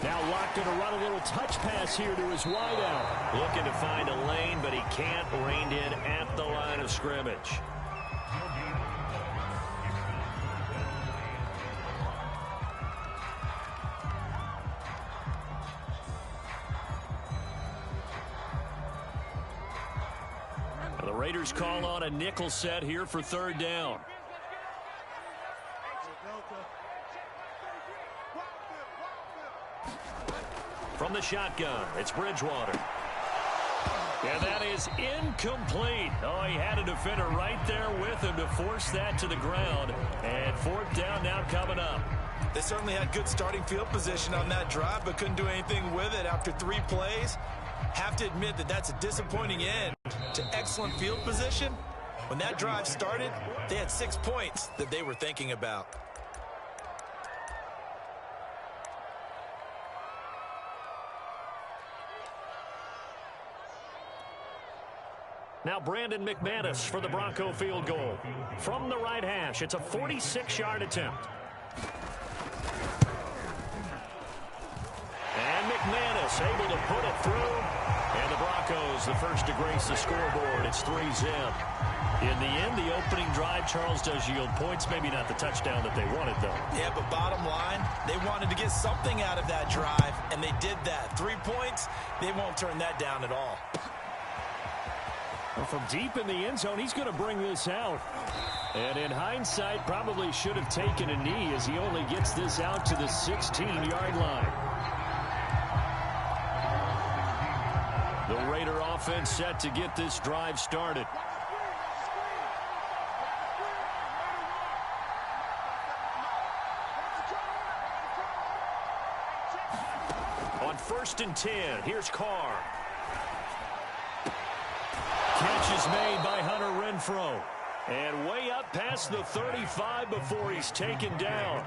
Now locked to run a little touch pass here to his wideout. Looking to find a lane, but he can't. Reined in at the line of scrimmage. The Raiders call on a nickel set here for 3rd down. From the shotgun, it's Bridgewater. And that is incomplete. Oh, he had a defender right there with him to force that to the ground. And 4th down now coming up. They certainly had good starting field position on that drive, but couldn't do anything with it after 3 plays. Have to admit that that's a disappointing end to excellent field position. When that drive started, they had 6 points that they were thinking about. Now Brandon McManus for the Bronco field goal. From the right hash, it's a 46-yard attempt. And McManus able to put it through. And the Broncos the first to grace the scoreboard. It's 3-zip. In the end, the opening drive, Charles, does yield points. Maybe not the touchdown that they wanted, though. Yeah, but bottom line, they wanted to get something out of that drive, and they did that. 3 points, they won't turn that down at all. Well, from deep in the end zone, he's going to bring this out. And in hindsight, probably should have taken a knee as he only gets this out to the 16-yard line. The Raider offense set to get this drive started. On 1st and 10, here's Carr. Catch is made by Hunter Renfrow. And way up past the 35 before he's taken down.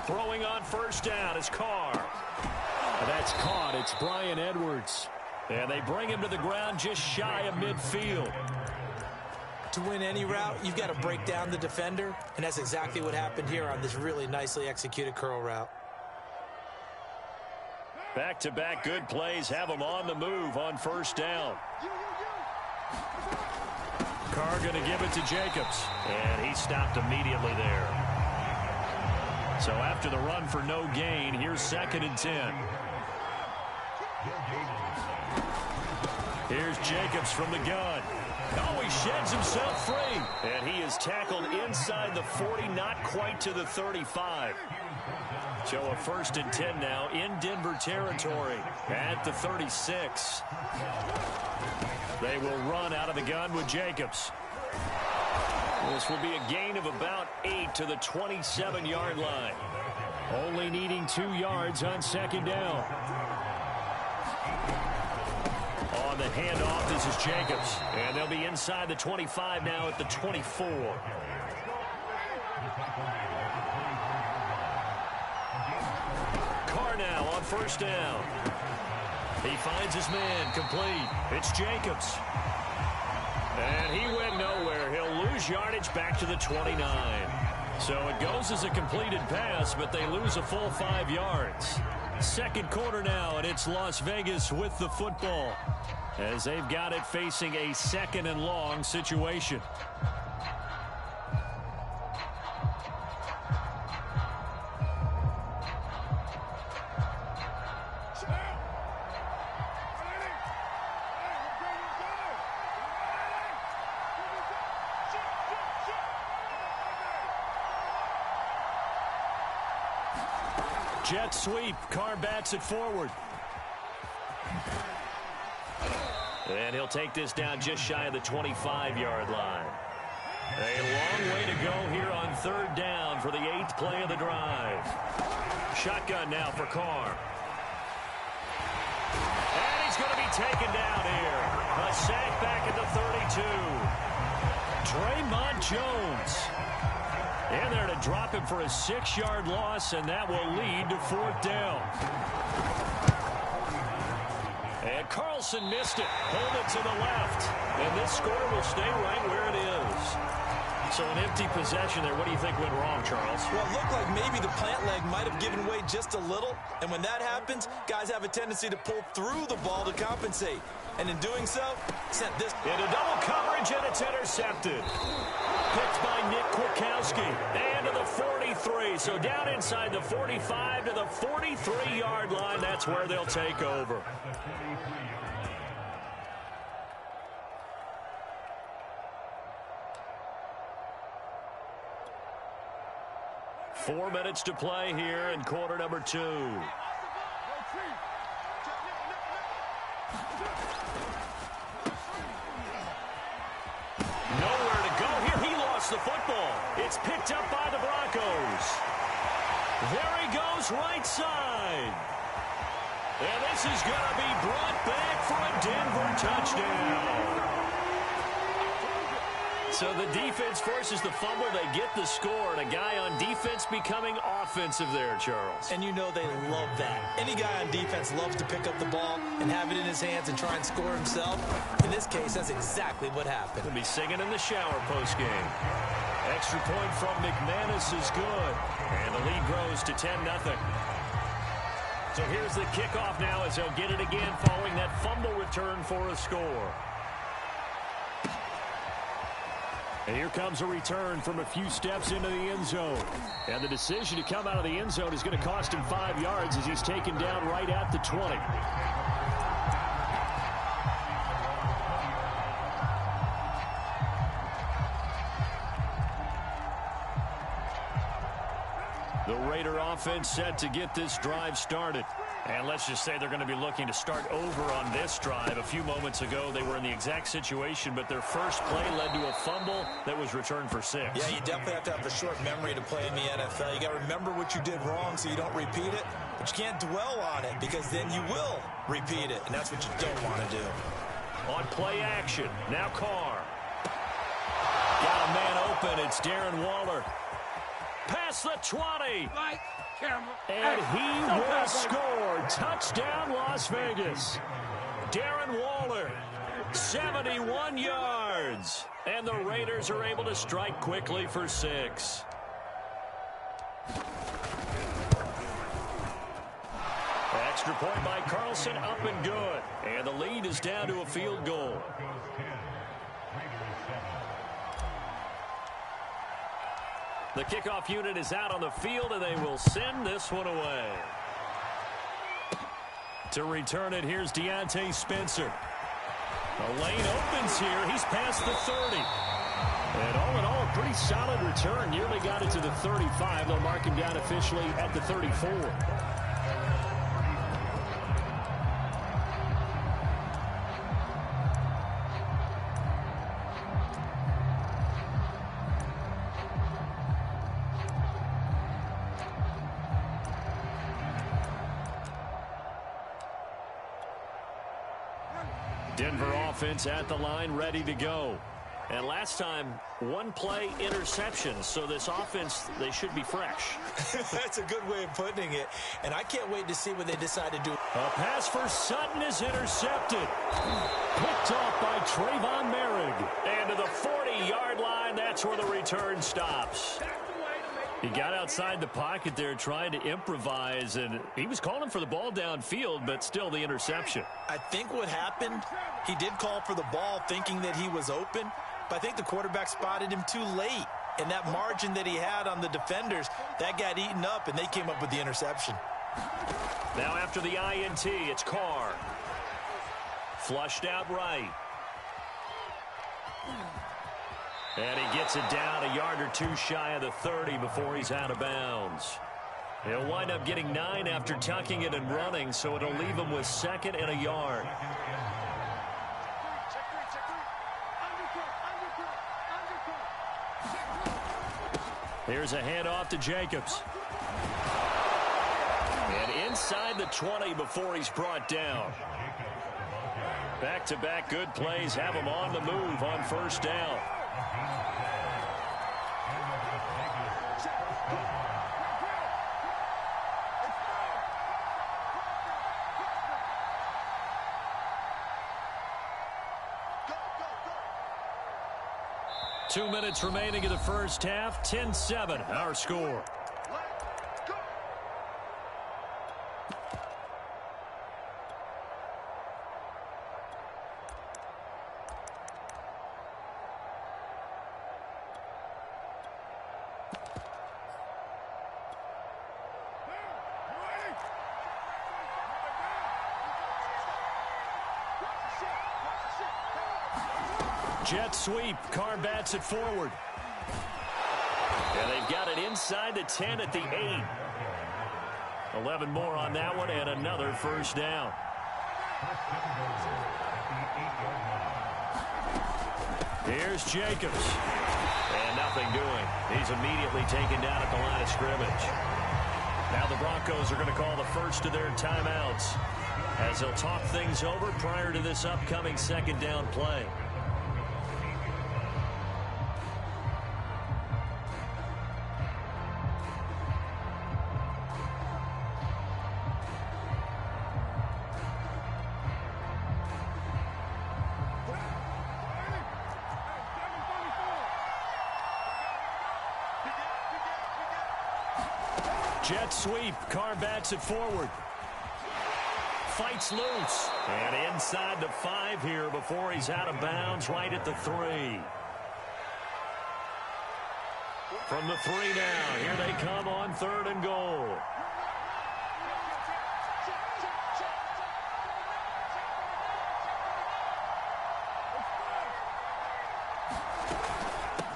Throwing on 1st down is Carr. That's caught. It's Bryan Edwards. And they bring him to the ground just shy of midfield. To win any route, you've got to break down the defender, and that's exactly what happened here on this really nicely executed curl route. Back-to-back good plays have him on the move on 1st down. Carr going to give it to Jacobs, and he stopped immediately there. So after the run for no gain, here's 2nd and 10. Here's Jacobs from the gun. Oh, he sheds himself free. And he is tackled inside the 40, not quite to the 35. So a 1st and 10 now in Denver territory at the 36. They will run out of the gun with Jacobs. This will be a gain of about 8 to the 27-yard line. Only needing 2 yards on 2nd down. On the handoff, this is Jacobs. And they'll be inside the 25 now at the 24. Carr now on 1st down. He finds his man, complete. It's Jacobs. And he went nowhere. He'll lose yardage back to the 29. So it goes as a completed pass, but they lose a full 5 yards. Second quarter now, and it's Las Vegas with the football, as they've got it facing a 2nd and long situation. Jet sweep. Carr bats it forward. And he'll take this down just shy of the 25-yard line. A long way to go here on 3rd down for the 8th play of the drive. Shotgun now for Carr. And he's going to be taken down here. A sack back at the 32. Draymond Jones in there to drop him for a 6-yard loss, and that will lead to 4th down. And Carlson missed it. Hold it to the left. And this score will stay right where it is. So an empty possession there. What do you think went wrong, Charles? Well, it looked like maybe the plant leg might have given way just a little. And when that happens, guys have a tendency to pull through the ball to compensate. And in doing so, sent this into double coverage, and it's intercepted. Picked by Nick Kwiatkowski. And to the 43. So down inside the 45 to the 43-yard line. That's where they'll take over. Four minutes to play here in quarter number 2. Nowhere to go here. He lost the football. It's picked up by the Broncos. There he goes, right side. And this is going to be brought back for a Denver touchdown. So the defense forces the fumble. They get the score, and a guy on defense becoming offensive there, Charles. And you know they love that. Any guy on defense loves to pick up the ball and have it in his hands and try and score himself. In this case, that's exactly what happened. He'll be singing in the shower postgame. Extra point from McManus is good. And the lead grows to 10-0. So here's the kickoff now as they'll get it again following that fumble return for a score. And here comes a return from a few steps into the end zone. And the decision to come out of the end zone is going to cost him 5 yards as he's taken down right at the 20. The Raider offense set to get this drive started. And let's just say they're going to be looking to start over on this drive. A few moments ago, they were in the exact situation, but their first play led to a fumble that was returned for 6. Yeah, you definitely have to have a short memory to play in the NFL. You got to remember what you did wrong so you don't repeat it, but you can't dwell on it because then you will repeat it, and that's what you don't want to do. On play action, now Carr. Got a man open. It's Darren Waller. Past the 20. And he will score. Touchdown, Las Vegas. Darren Waller, 71 yards. And the Raiders are able to strike quickly for 6. Extra point by Carlson, up and good. And the lead is down to a field goal. The kickoff unit is out on the field, and they will send this one away. To return it, here's Deontay Spencer. The lane opens here. He's past the 30. And all in all, a pretty solid return. Nearly got it to the 35. They'll mark him down officially at the 34. Denver offense at the line, ready to go. And last time, one play interception. So this offense, they should be fresh. That's a good way of putting it. And I can't wait to see what they decide to do. A pass for Sutton is intercepted. Picked off by Trayvon Merrick. And to the 40-yard line, that's where the return stops. He got outside the pocket there trying to improvise, and he was calling for the ball downfield, but still the interception. I think what happened, he did call for the ball thinking that he was open, but I think the quarterback spotted him too late. And that margin that he had on the defenders, that got eaten up, and they came up with the interception. Now after the INT, it's Carr. Flushed out right. And he gets it down a yard or two shy of the 30 before he's out of bounds. He'll wind up getting 9 after tucking it and running, so it'll leave him with 2nd and a yard. Here's a handoff to Jacobs. And inside the 20 before he's brought down. Back-to-back good plays have him on the move on first down. Two minutes remaining in the first half. 10-7, our score. Jet sweep. Carr bats it forward. And they've got it inside the 10 at the 8. 11 more on that one and another first down. Here's Jacobs. And nothing doing. He's immediately taken down at the line of scrimmage. Now the Broncos are going to call the first of their timeouts as they'll talk things over prior to this upcoming second down play. Jet sweep. Carr bats it forward. Fights loose. And inside the 5 here before he's out of bounds right at the 3. From the 3 now. Here they come on 3rd and goal.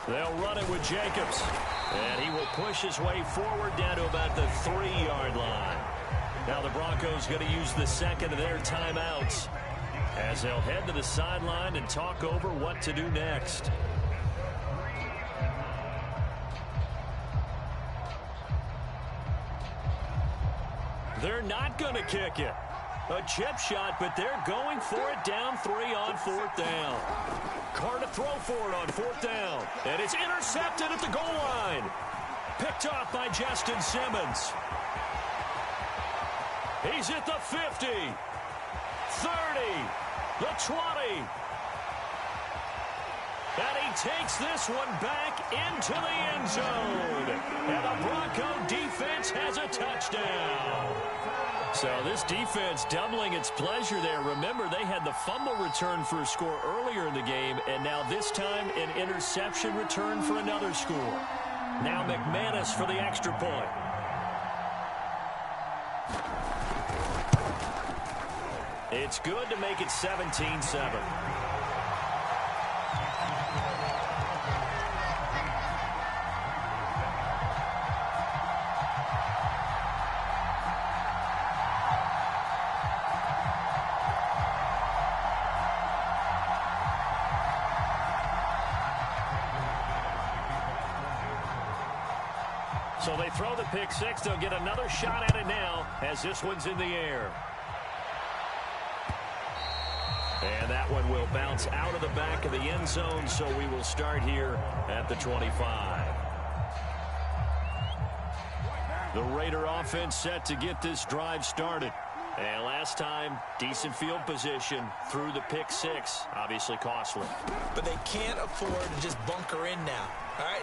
They'll run it with Jacobs. And he will push his way forward down to about the 3-yard line. Now the Broncos going to use the second of their timeouts as they'll head to the sideline and talk over what to do next. They're not going to kick it. A chip shot, but they're going for it down 3 on 4th down. Carr to throw for it on 4th down. And it's intercepted at the goal line. Picked off by Justin Simmons. He's at the 50. 30. The 20. And he takes this one back into the end zone. And the Bronco defense has a touchdown. So this defense doubling its pleasure there. Remember, they had the fumble return for a score earlier in the game, and now this time an interception return for another score. Now McManus for the extra point. It's good to make it 17-7. So they throw the pick six. They'll get another shot at it now as this one's in the air. And that one will bounce out of the back of the end zone, so we will start here at the 25. The Raider offense set to get this drive started. And last time, decent field position through the pick six. Obviously costly. But they can't afford to just bunker in now. All right,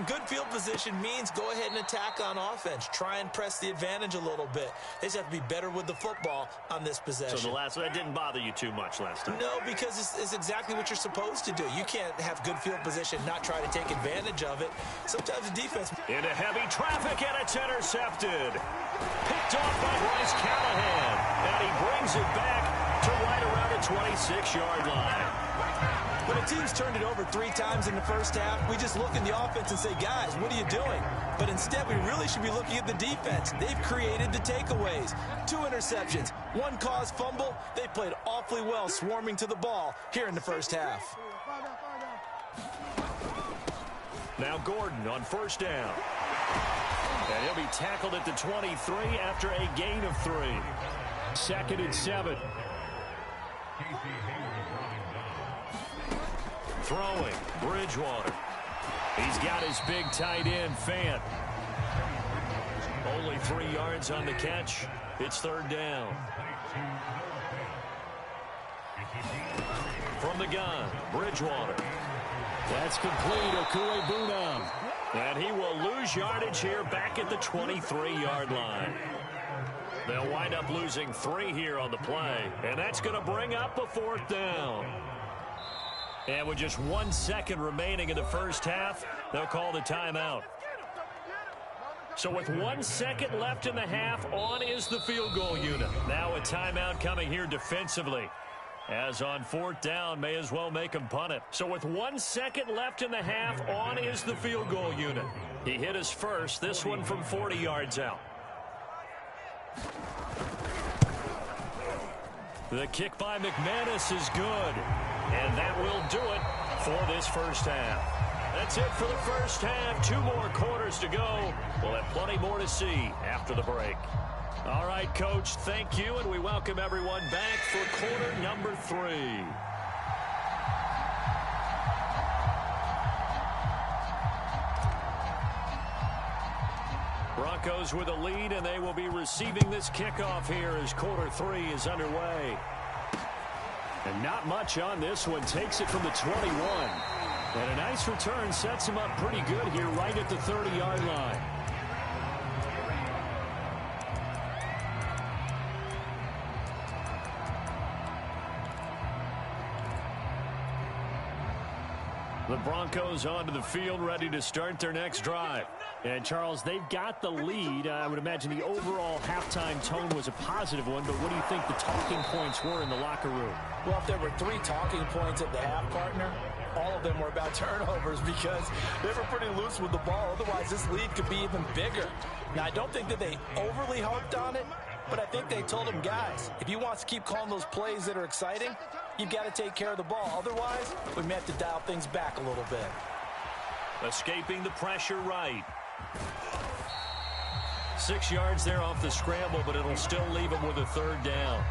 good field position means go ahead and attack on offense. Try and press the advantage a little bit. They just have to be better with the football on this possession. So that didn't bother you too much last time? No, because it's exactly what you're supposed to do. You can't have good field position, not try to take advantage of it. Sometimes the defense... Into heavy traffic, and it's intercepted. Picked off by Bryce Callahan. And he brings it back to right around the 26-yard line. When a team's turned it over 3 times in the first half, we just look in the offense and say, guys, what are you doing? But instead, we really should be looking at the defense. They've created the takeaways. 2 interceptions, 1 caused fumble. They played awfully well swarming to the ball here in the first half. Now Gordon on first down. And he'll be tackled at the 23 after a gain of 3. 2nd and 7. Throwing, Bridgewater. He's got his big tight end, Fant. Only 3 yards on the catch. It's 3rd down. From the gun, Bridgewater. That's complete, Okuebuna. And he will lose yardage here back at the 23-yard line. They'll wind up losing 3 here on the play. And that's going to bring up a 4th down. And with just 1 second remaining in the first half, they'll call the timeout. So with 1 second left in the half, on is the field goal unit. Now a timeout coming here defensively. As on 4th down, may as well make him punt it. So with 1 second left in the half, on is the field goal unit. He hit his first, this one from 40 yards out. The kick by McManus is good. And that will do it for this first half. That's it for the first half. 2 more quarters to go. We'll have plenty more to see after the break. All right, Coach, thank you, and we welcome everyone back for quarter number 3. Broncos with a lead, and they will be receiving this kickoff here as quarter 3 is underway. And not much on this one. Takes it from the 21. And a nice return sets him up pretty good here right at the 30-yard line. The Broncos onto the field, ready to start their next drive. And, Charles, they've got the lead. I would imagine the overall halftime tone was a positive one, but what do you think the talking points were in the locker room? Well, if there were 3 talking points at the half, partner, all of them were about turnovers because they were pretty loose with the ball. Otherwise, this lead could be even bigger. Now, I don't think that they overly harped on it, but I think they told them, guys, if you want to keep calling those plays that are exciting, you've got to take care of the ball. Otherwise, we may have to dial things back a little bit. Escaping the pressure right. 6 yards there off the scramble, but it'll still leave him with a 3rd down.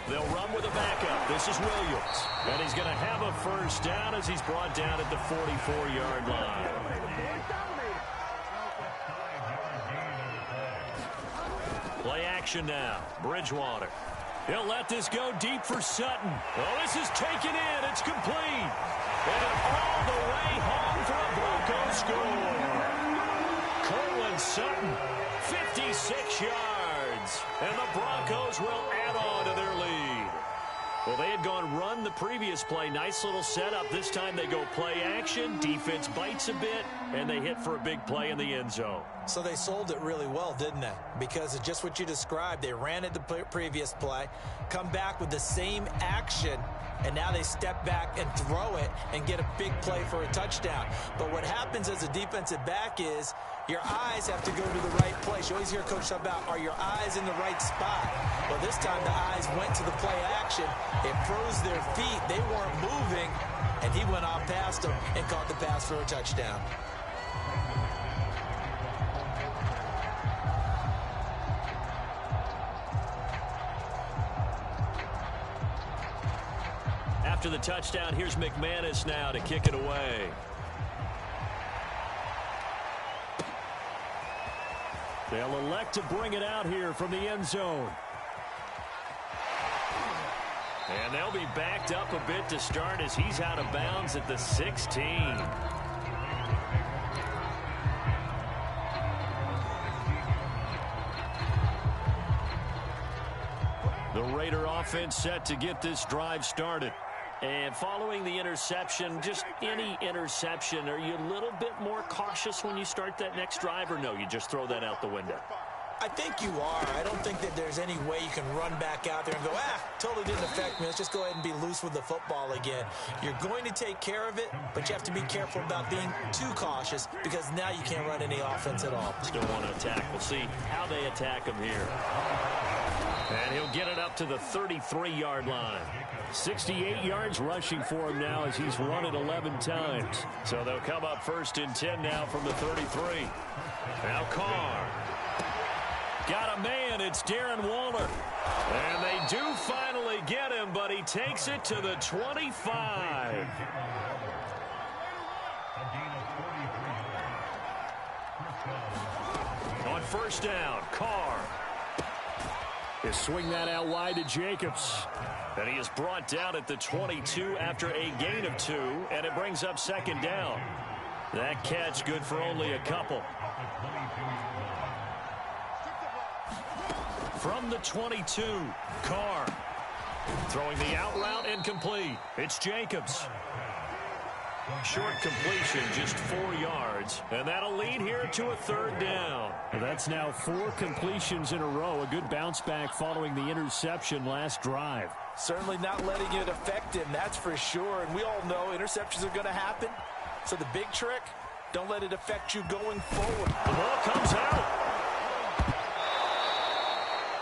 They'll run with a backup. This is Williams. And he's going to have a 1st down as he's brought down at the 44-yard line. Play action now. Bridgewater. He'll let this go deep for Sutton. Oh, this is taken in. It's complete. And all the way home for a Broncos score. Cortland Sutton, 56 yards. And the Broncos will add on to their lead. Well, they had gone run the previous play. Nice little setup. This time they go play action. Defense bites a bit, and they hit for a big play in the end zone. So they sold it really well, didn't they? Because of just what you described. They ran it the previous play, come back with the same action, and now they step back and throw it and get a big play for a touchdown. But what happens as a defensive back is Your eyes have to go to the right place. You always hear Coach talk about, are your eyes in the right spot? Well, this time the eyes went to the play action. It froze their feet. They weren't moving, and he went off past them and caught the pass for a touchdown. After the touchdown, here's McManus now to kick it away. They'll elect to bring it out here from the end zone. And they'll be backed up a bit to start as he's out of bounds at the 16. The Raider offense set to get this drive started. And following the interception, just any interception, are you a little bit more cautious when you start that next drive, or no, you just throw that out the window? I think you are. I don't think that there's any way you can run back out there and go, totally didn't affect me. Let's just go ahead and be loose with the football again. You're going to take care of it, but you have to be careful about being too cautious because now you can't run any offense at all. Still want to attack. We'll see how they attack him here. And he'll get it up to the 33-yard line. 68 yards rushing for him now as he's run it 11 times. So they'll come up 1st and 10 now from the 33. Now Carr. Got a man. It's Darren Waller. And they do finally get him, but he takes it to the 25. On 1st down, Carr. He'll swing that out wide to Jacobs. And he is brought down at the 22 after a gain of 2, and it brings up 2nd down. That catch good for only a couple. From the 22, Carr. Throwing the out route incomplete. It's Jacobs. Short completion, just 4 yards. And that'll lead here to a 3rd down. That's now 4 completions in a row. A good bounce back following the interception last drive. Certainly not letting it affect him, that's for sure. And we all know interceptions are going to happen. So the big trick, don't let it affect you going forward. The ball comes out.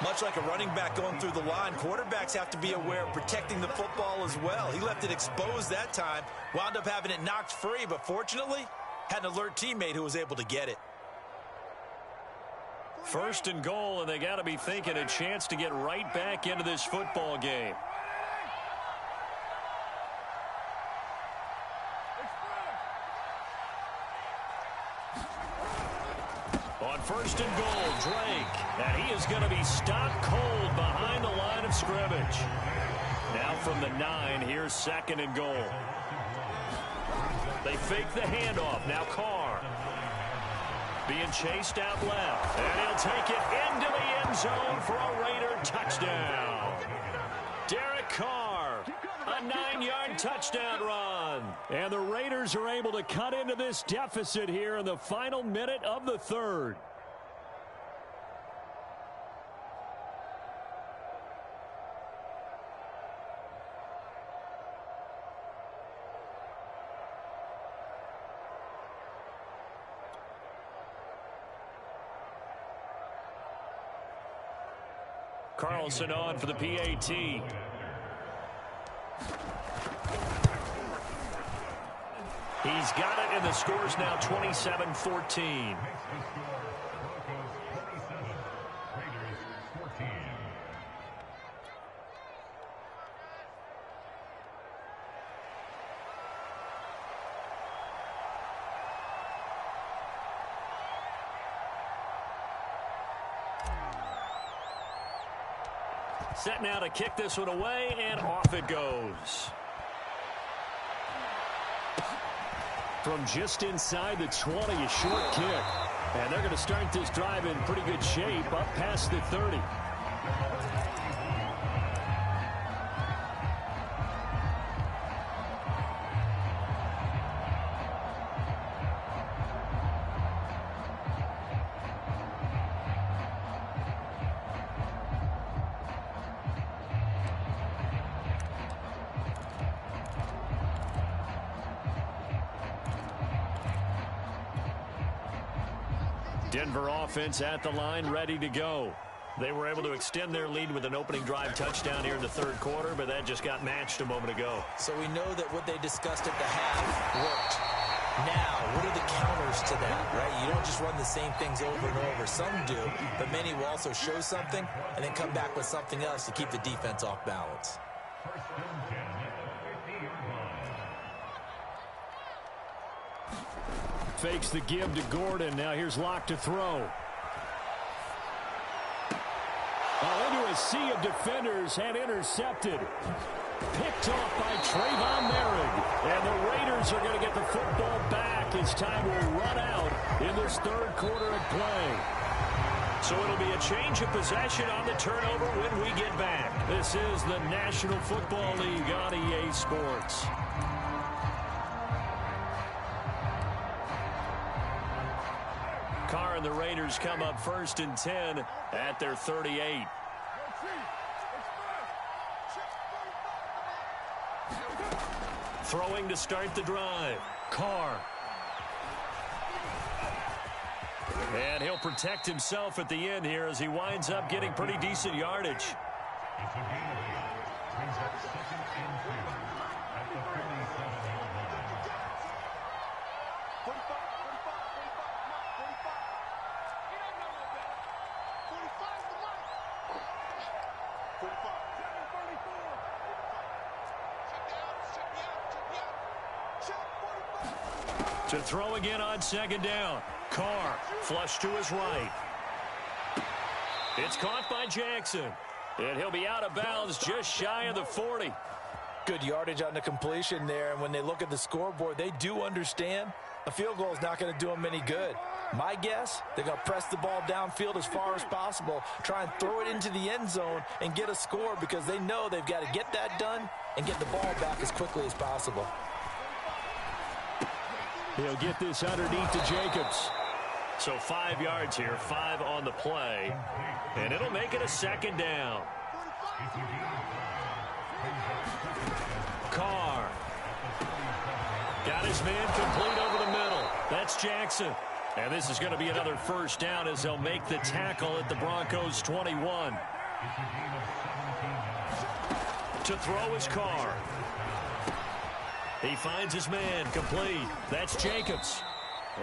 Much like a running back going through the line, quarterbacks have to be aware of protecting the football as well. He left it exposed that time, wound up having it knocked free, but fortunately, had an alert teammate who was able to get it. 1st and goal, and they got to be thinking a chance to get right back into this football game. On 1st and goal, Drake. And he is going to be stopped cold behind the line of scrimmage. Now from the 9, here's 2nd and goal. They fake the handoff. Now Carr. Being chased out left. And he'll take it into the end zone for a Raider touchdown. Derek Carr. A 9-yard touchdown run. And the Raiders are able to cut into this deficit here in the final minute of the 3rd. Carlson on for the PAT. He's got it, and the score's now 27-14. Set now to kick this one away, and off it goes. From just inside the 20, a short kick. And they're going to start this drive in pretty good shape, up past the 30. Denver offense at the line, ready to go. They were able to extend their lead with an opening drive touchdown here in the third quarter, but that just got matched a moment ago. So we know that what they discussed at the half worked. Now, what are the counters to that, right? You don't just run the same things over and over. Some do, but many will also show something and then come back with something else to keep the defense off balance. Fakes the give to Gordon. Now here's Locke to throw. Into a sea of defenders and intercepted. Picked off by Trayvon Merrick. And the Raiders are going to get the football back as time will run out in this third quarter of play. So it'll be a change of possession on the turnover when we get back. This is the National Football League on EA Sports. Carr and the Raiders come up 1st and 10 at their 38. Throwing to start the drive. Carr. And he'll protect himself at the end here as he winds up getting pretty decent yardage. To throw again on 2nd down. Carr, flush to his right. It's caught by Jackson. And he'll be out of bounds just shy of the 40. Good yardage on the completion there. And when they look at the scoreboard, they do understand a field goal is not going to do them any good. My guess, they're going to press the ball downfield as far as possible, try and throw it into the end zone and get a score because they know they've got to get that done and get the ball back as quickly as possible. He'll get this underneath to Jacobs. So 5 yards here, 5 on the play. And it'll make it a 2nd down. Carr. Got his man complete over the middle. That's Jackson. And this is going to be another 1st down as they'll make the tackle at the Broncos' 21. To throw is Carr. He finds his man complete. That's Jacobs.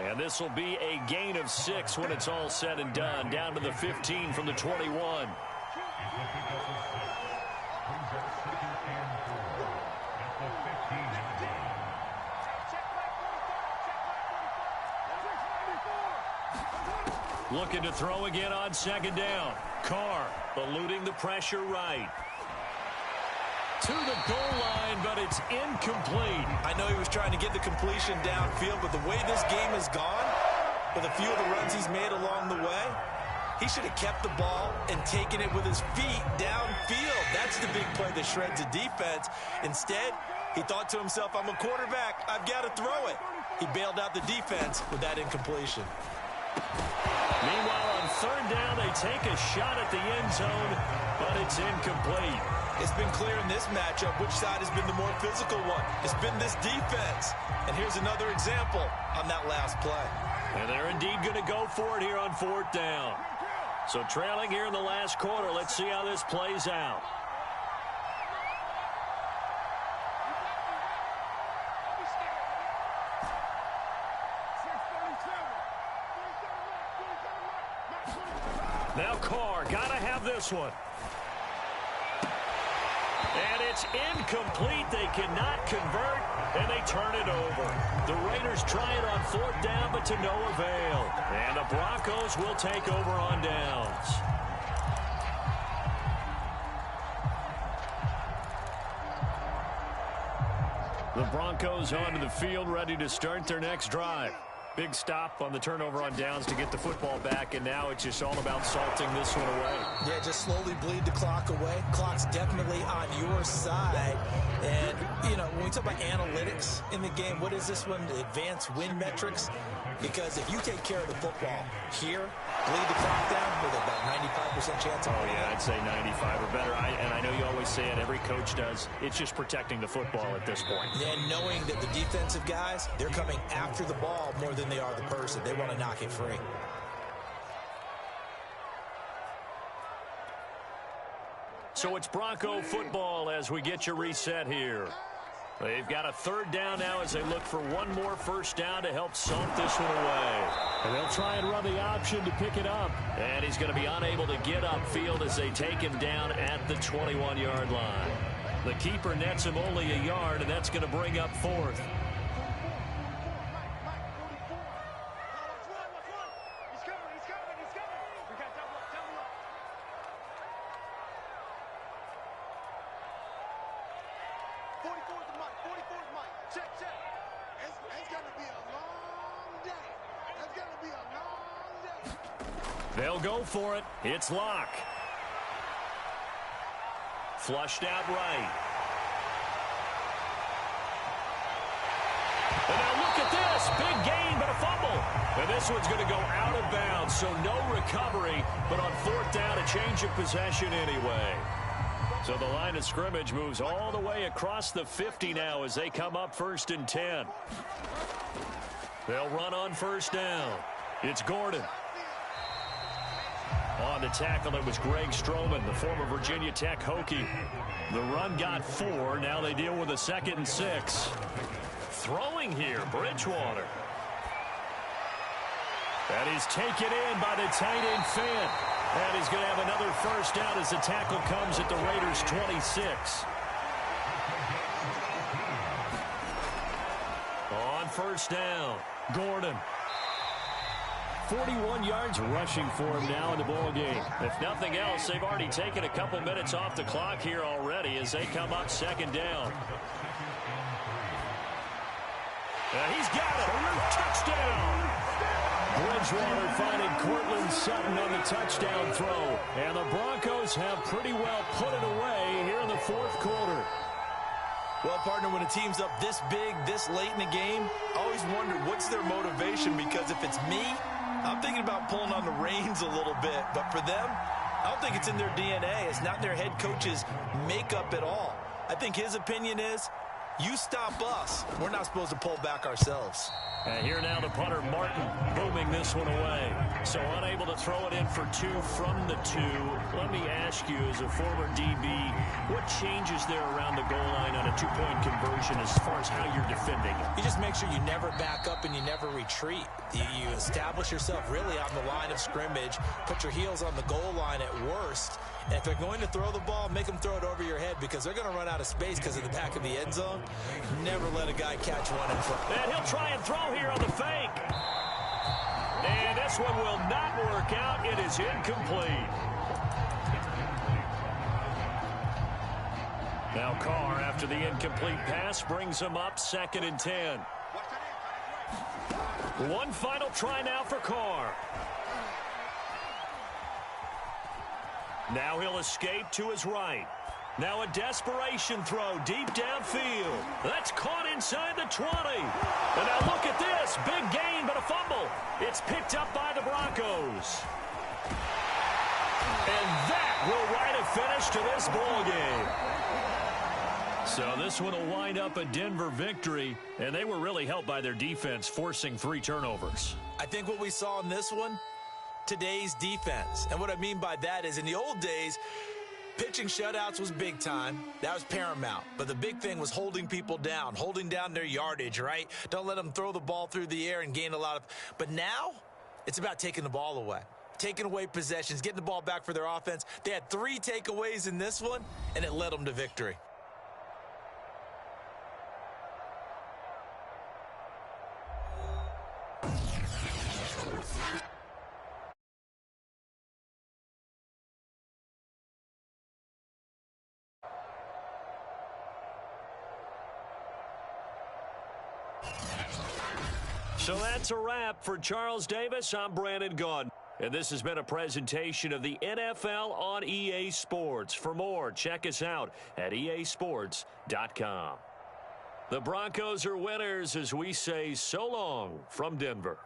And this will be a gain of 6 when it's all said and done. Down to the 15 from the 21. Looking to throw again on 2nd down. Carr eluding the pressure right. To the goal line, but it's incomplete. I know he was trying to get the completion downfield, but the way this game has gone, with a few of the runs he's made along the way, he should have kept the ball and taken it with his feet downfield. That's the big play that shreds the defense. Instead, he thought to himself, I'm a quarterback. I've got to throw it. He bailed out the defense with that incompletion. Meanwhile, on 3rd down, they take a shot at the end zone, but it's incomplete. It's been clear in this matchup which side has been the more physical one. It's been this defense. And here's another example on that last play. And they're indeed going to go for it here on 4th down. So trailing here in the last quarter, let's see how this plays out. Now Carr, got to have this one. And it's incomplete. They cannot convert, and they turn it over. The Raiders try it on 4th down, but to no avail. And the Broncos will take over on downs. The Broncos onto the field, ready to start their next drive. Big stop on the turnover on downs to get the football back, and now it's just all about salting this one away. Yeah, just slowly bleed the clock away. Clock's definitely on your side. And, you know, when we talk about analytics in the game, what is this one? Advanced win metrics? Because if you take care of the football here, bleed the clock down with about 95% chance of winning. Yeah, I'd say 95 or better. And I know you always say it, every coach does. It's just protecting the football at this point. And knowing that the defensive guys, they're coming after the ball more than they are the person. They want to knock it free. So it's Bronco football as we get you reset here. They've got a third down now as they look for one more first down to help salt this one away. And they'll try and run the option to pick it up. And he's going to be unable to get upfield as they take him down at the 21-yard line. The keeper nets him only a yard, and that's going to bring up fourth. They'll go for it. It's Locke. Flushed out right. And now look at this. Big gain, but a fumble. And this one's going to go out of bounds, so no recovery. But on fourth down, a change of possession anyway. So the line of scrimmage moves all the way across the 50 now as they come up 1st and 10. They'll run on first down. It's Gordon. On the tackle, it was Greg Stroman, the former Virginia Tech Hokie. The run got 4. Now they deal with a 2nd and 6. Throwing here, Bridgewater. And he's taken in by the tight end Finn. And he's going to have another first down as the tackle comes at the Raiders' 26. On first down, Gordon. 41 yards rushing for him now in the ball game. If nothing else, they've already taken a couple minutes off the clock here already as they come up 2nd down. And he's got it. Touchdown. Bridgewater finding Cortland Sutton on the touchdown throw. And the Broncos have pretty well put it away here in the 4th quarter. Well, partner, when a team's up this big, this late in the game, I always wonder what's their motivation, because if it's me, I'm thinking about pulling on the reins a little bit. But for them, I don't think it's in their DNA. It's not in their head coach's makeup at all. I think his opinion is, you stop us. We're not supposed to pull back ourselves. And here now the punter, Martin, booming this one away. So unable to throw it in for 2 from the 2. Let me ask you, as a former DB, what changes there around the goal line on a 2-point conversion as far as how you're defending? You just make sure you never back up and you never retreat. You establish yourself really on the line of scrimmage, put your heels on the goal line at worst. And if they're going to throw the ball, make them throw it over your head, because they're going to run out of space because of the back of the end zone. Never let a guy catch one in front. And he'll try and throw here on the fake. And this one will not work out. It is incomplete. Now Carr, after the incomplete pass, brings him up 2nd and 10. One final try now for Carr. Now he'll escape to his right. Now a desperation throw deep downfield. That's caught inside the 20. And now look at this. Big gain, but a fumble. It's picked up by the Broncos. And that will write a finish to this ball game. So this one will wind up a Denver victory, and they were really helped by their defense forcing 3 turnovers. I think what we saw in this one, today's defense. And what I mean by that is, in the old days, pitching shutouts was big time. That was paramount. But the big thing was holding people down, holding down their yardage, right? Don't let them throw the ball through the air and gain a lot of... But now, it's about taking the ball away. Taking away possessions, getting the ball back for their offense. They had 3 takeaways in this one, and it led them to victory. So that's a wrap for Charles Davis. I'm Brandon Gaudin. And this has been a presentation of the NFL on EA Sports. For more, check us out at easports.com. The Broncos are winners as we say so long from Denver.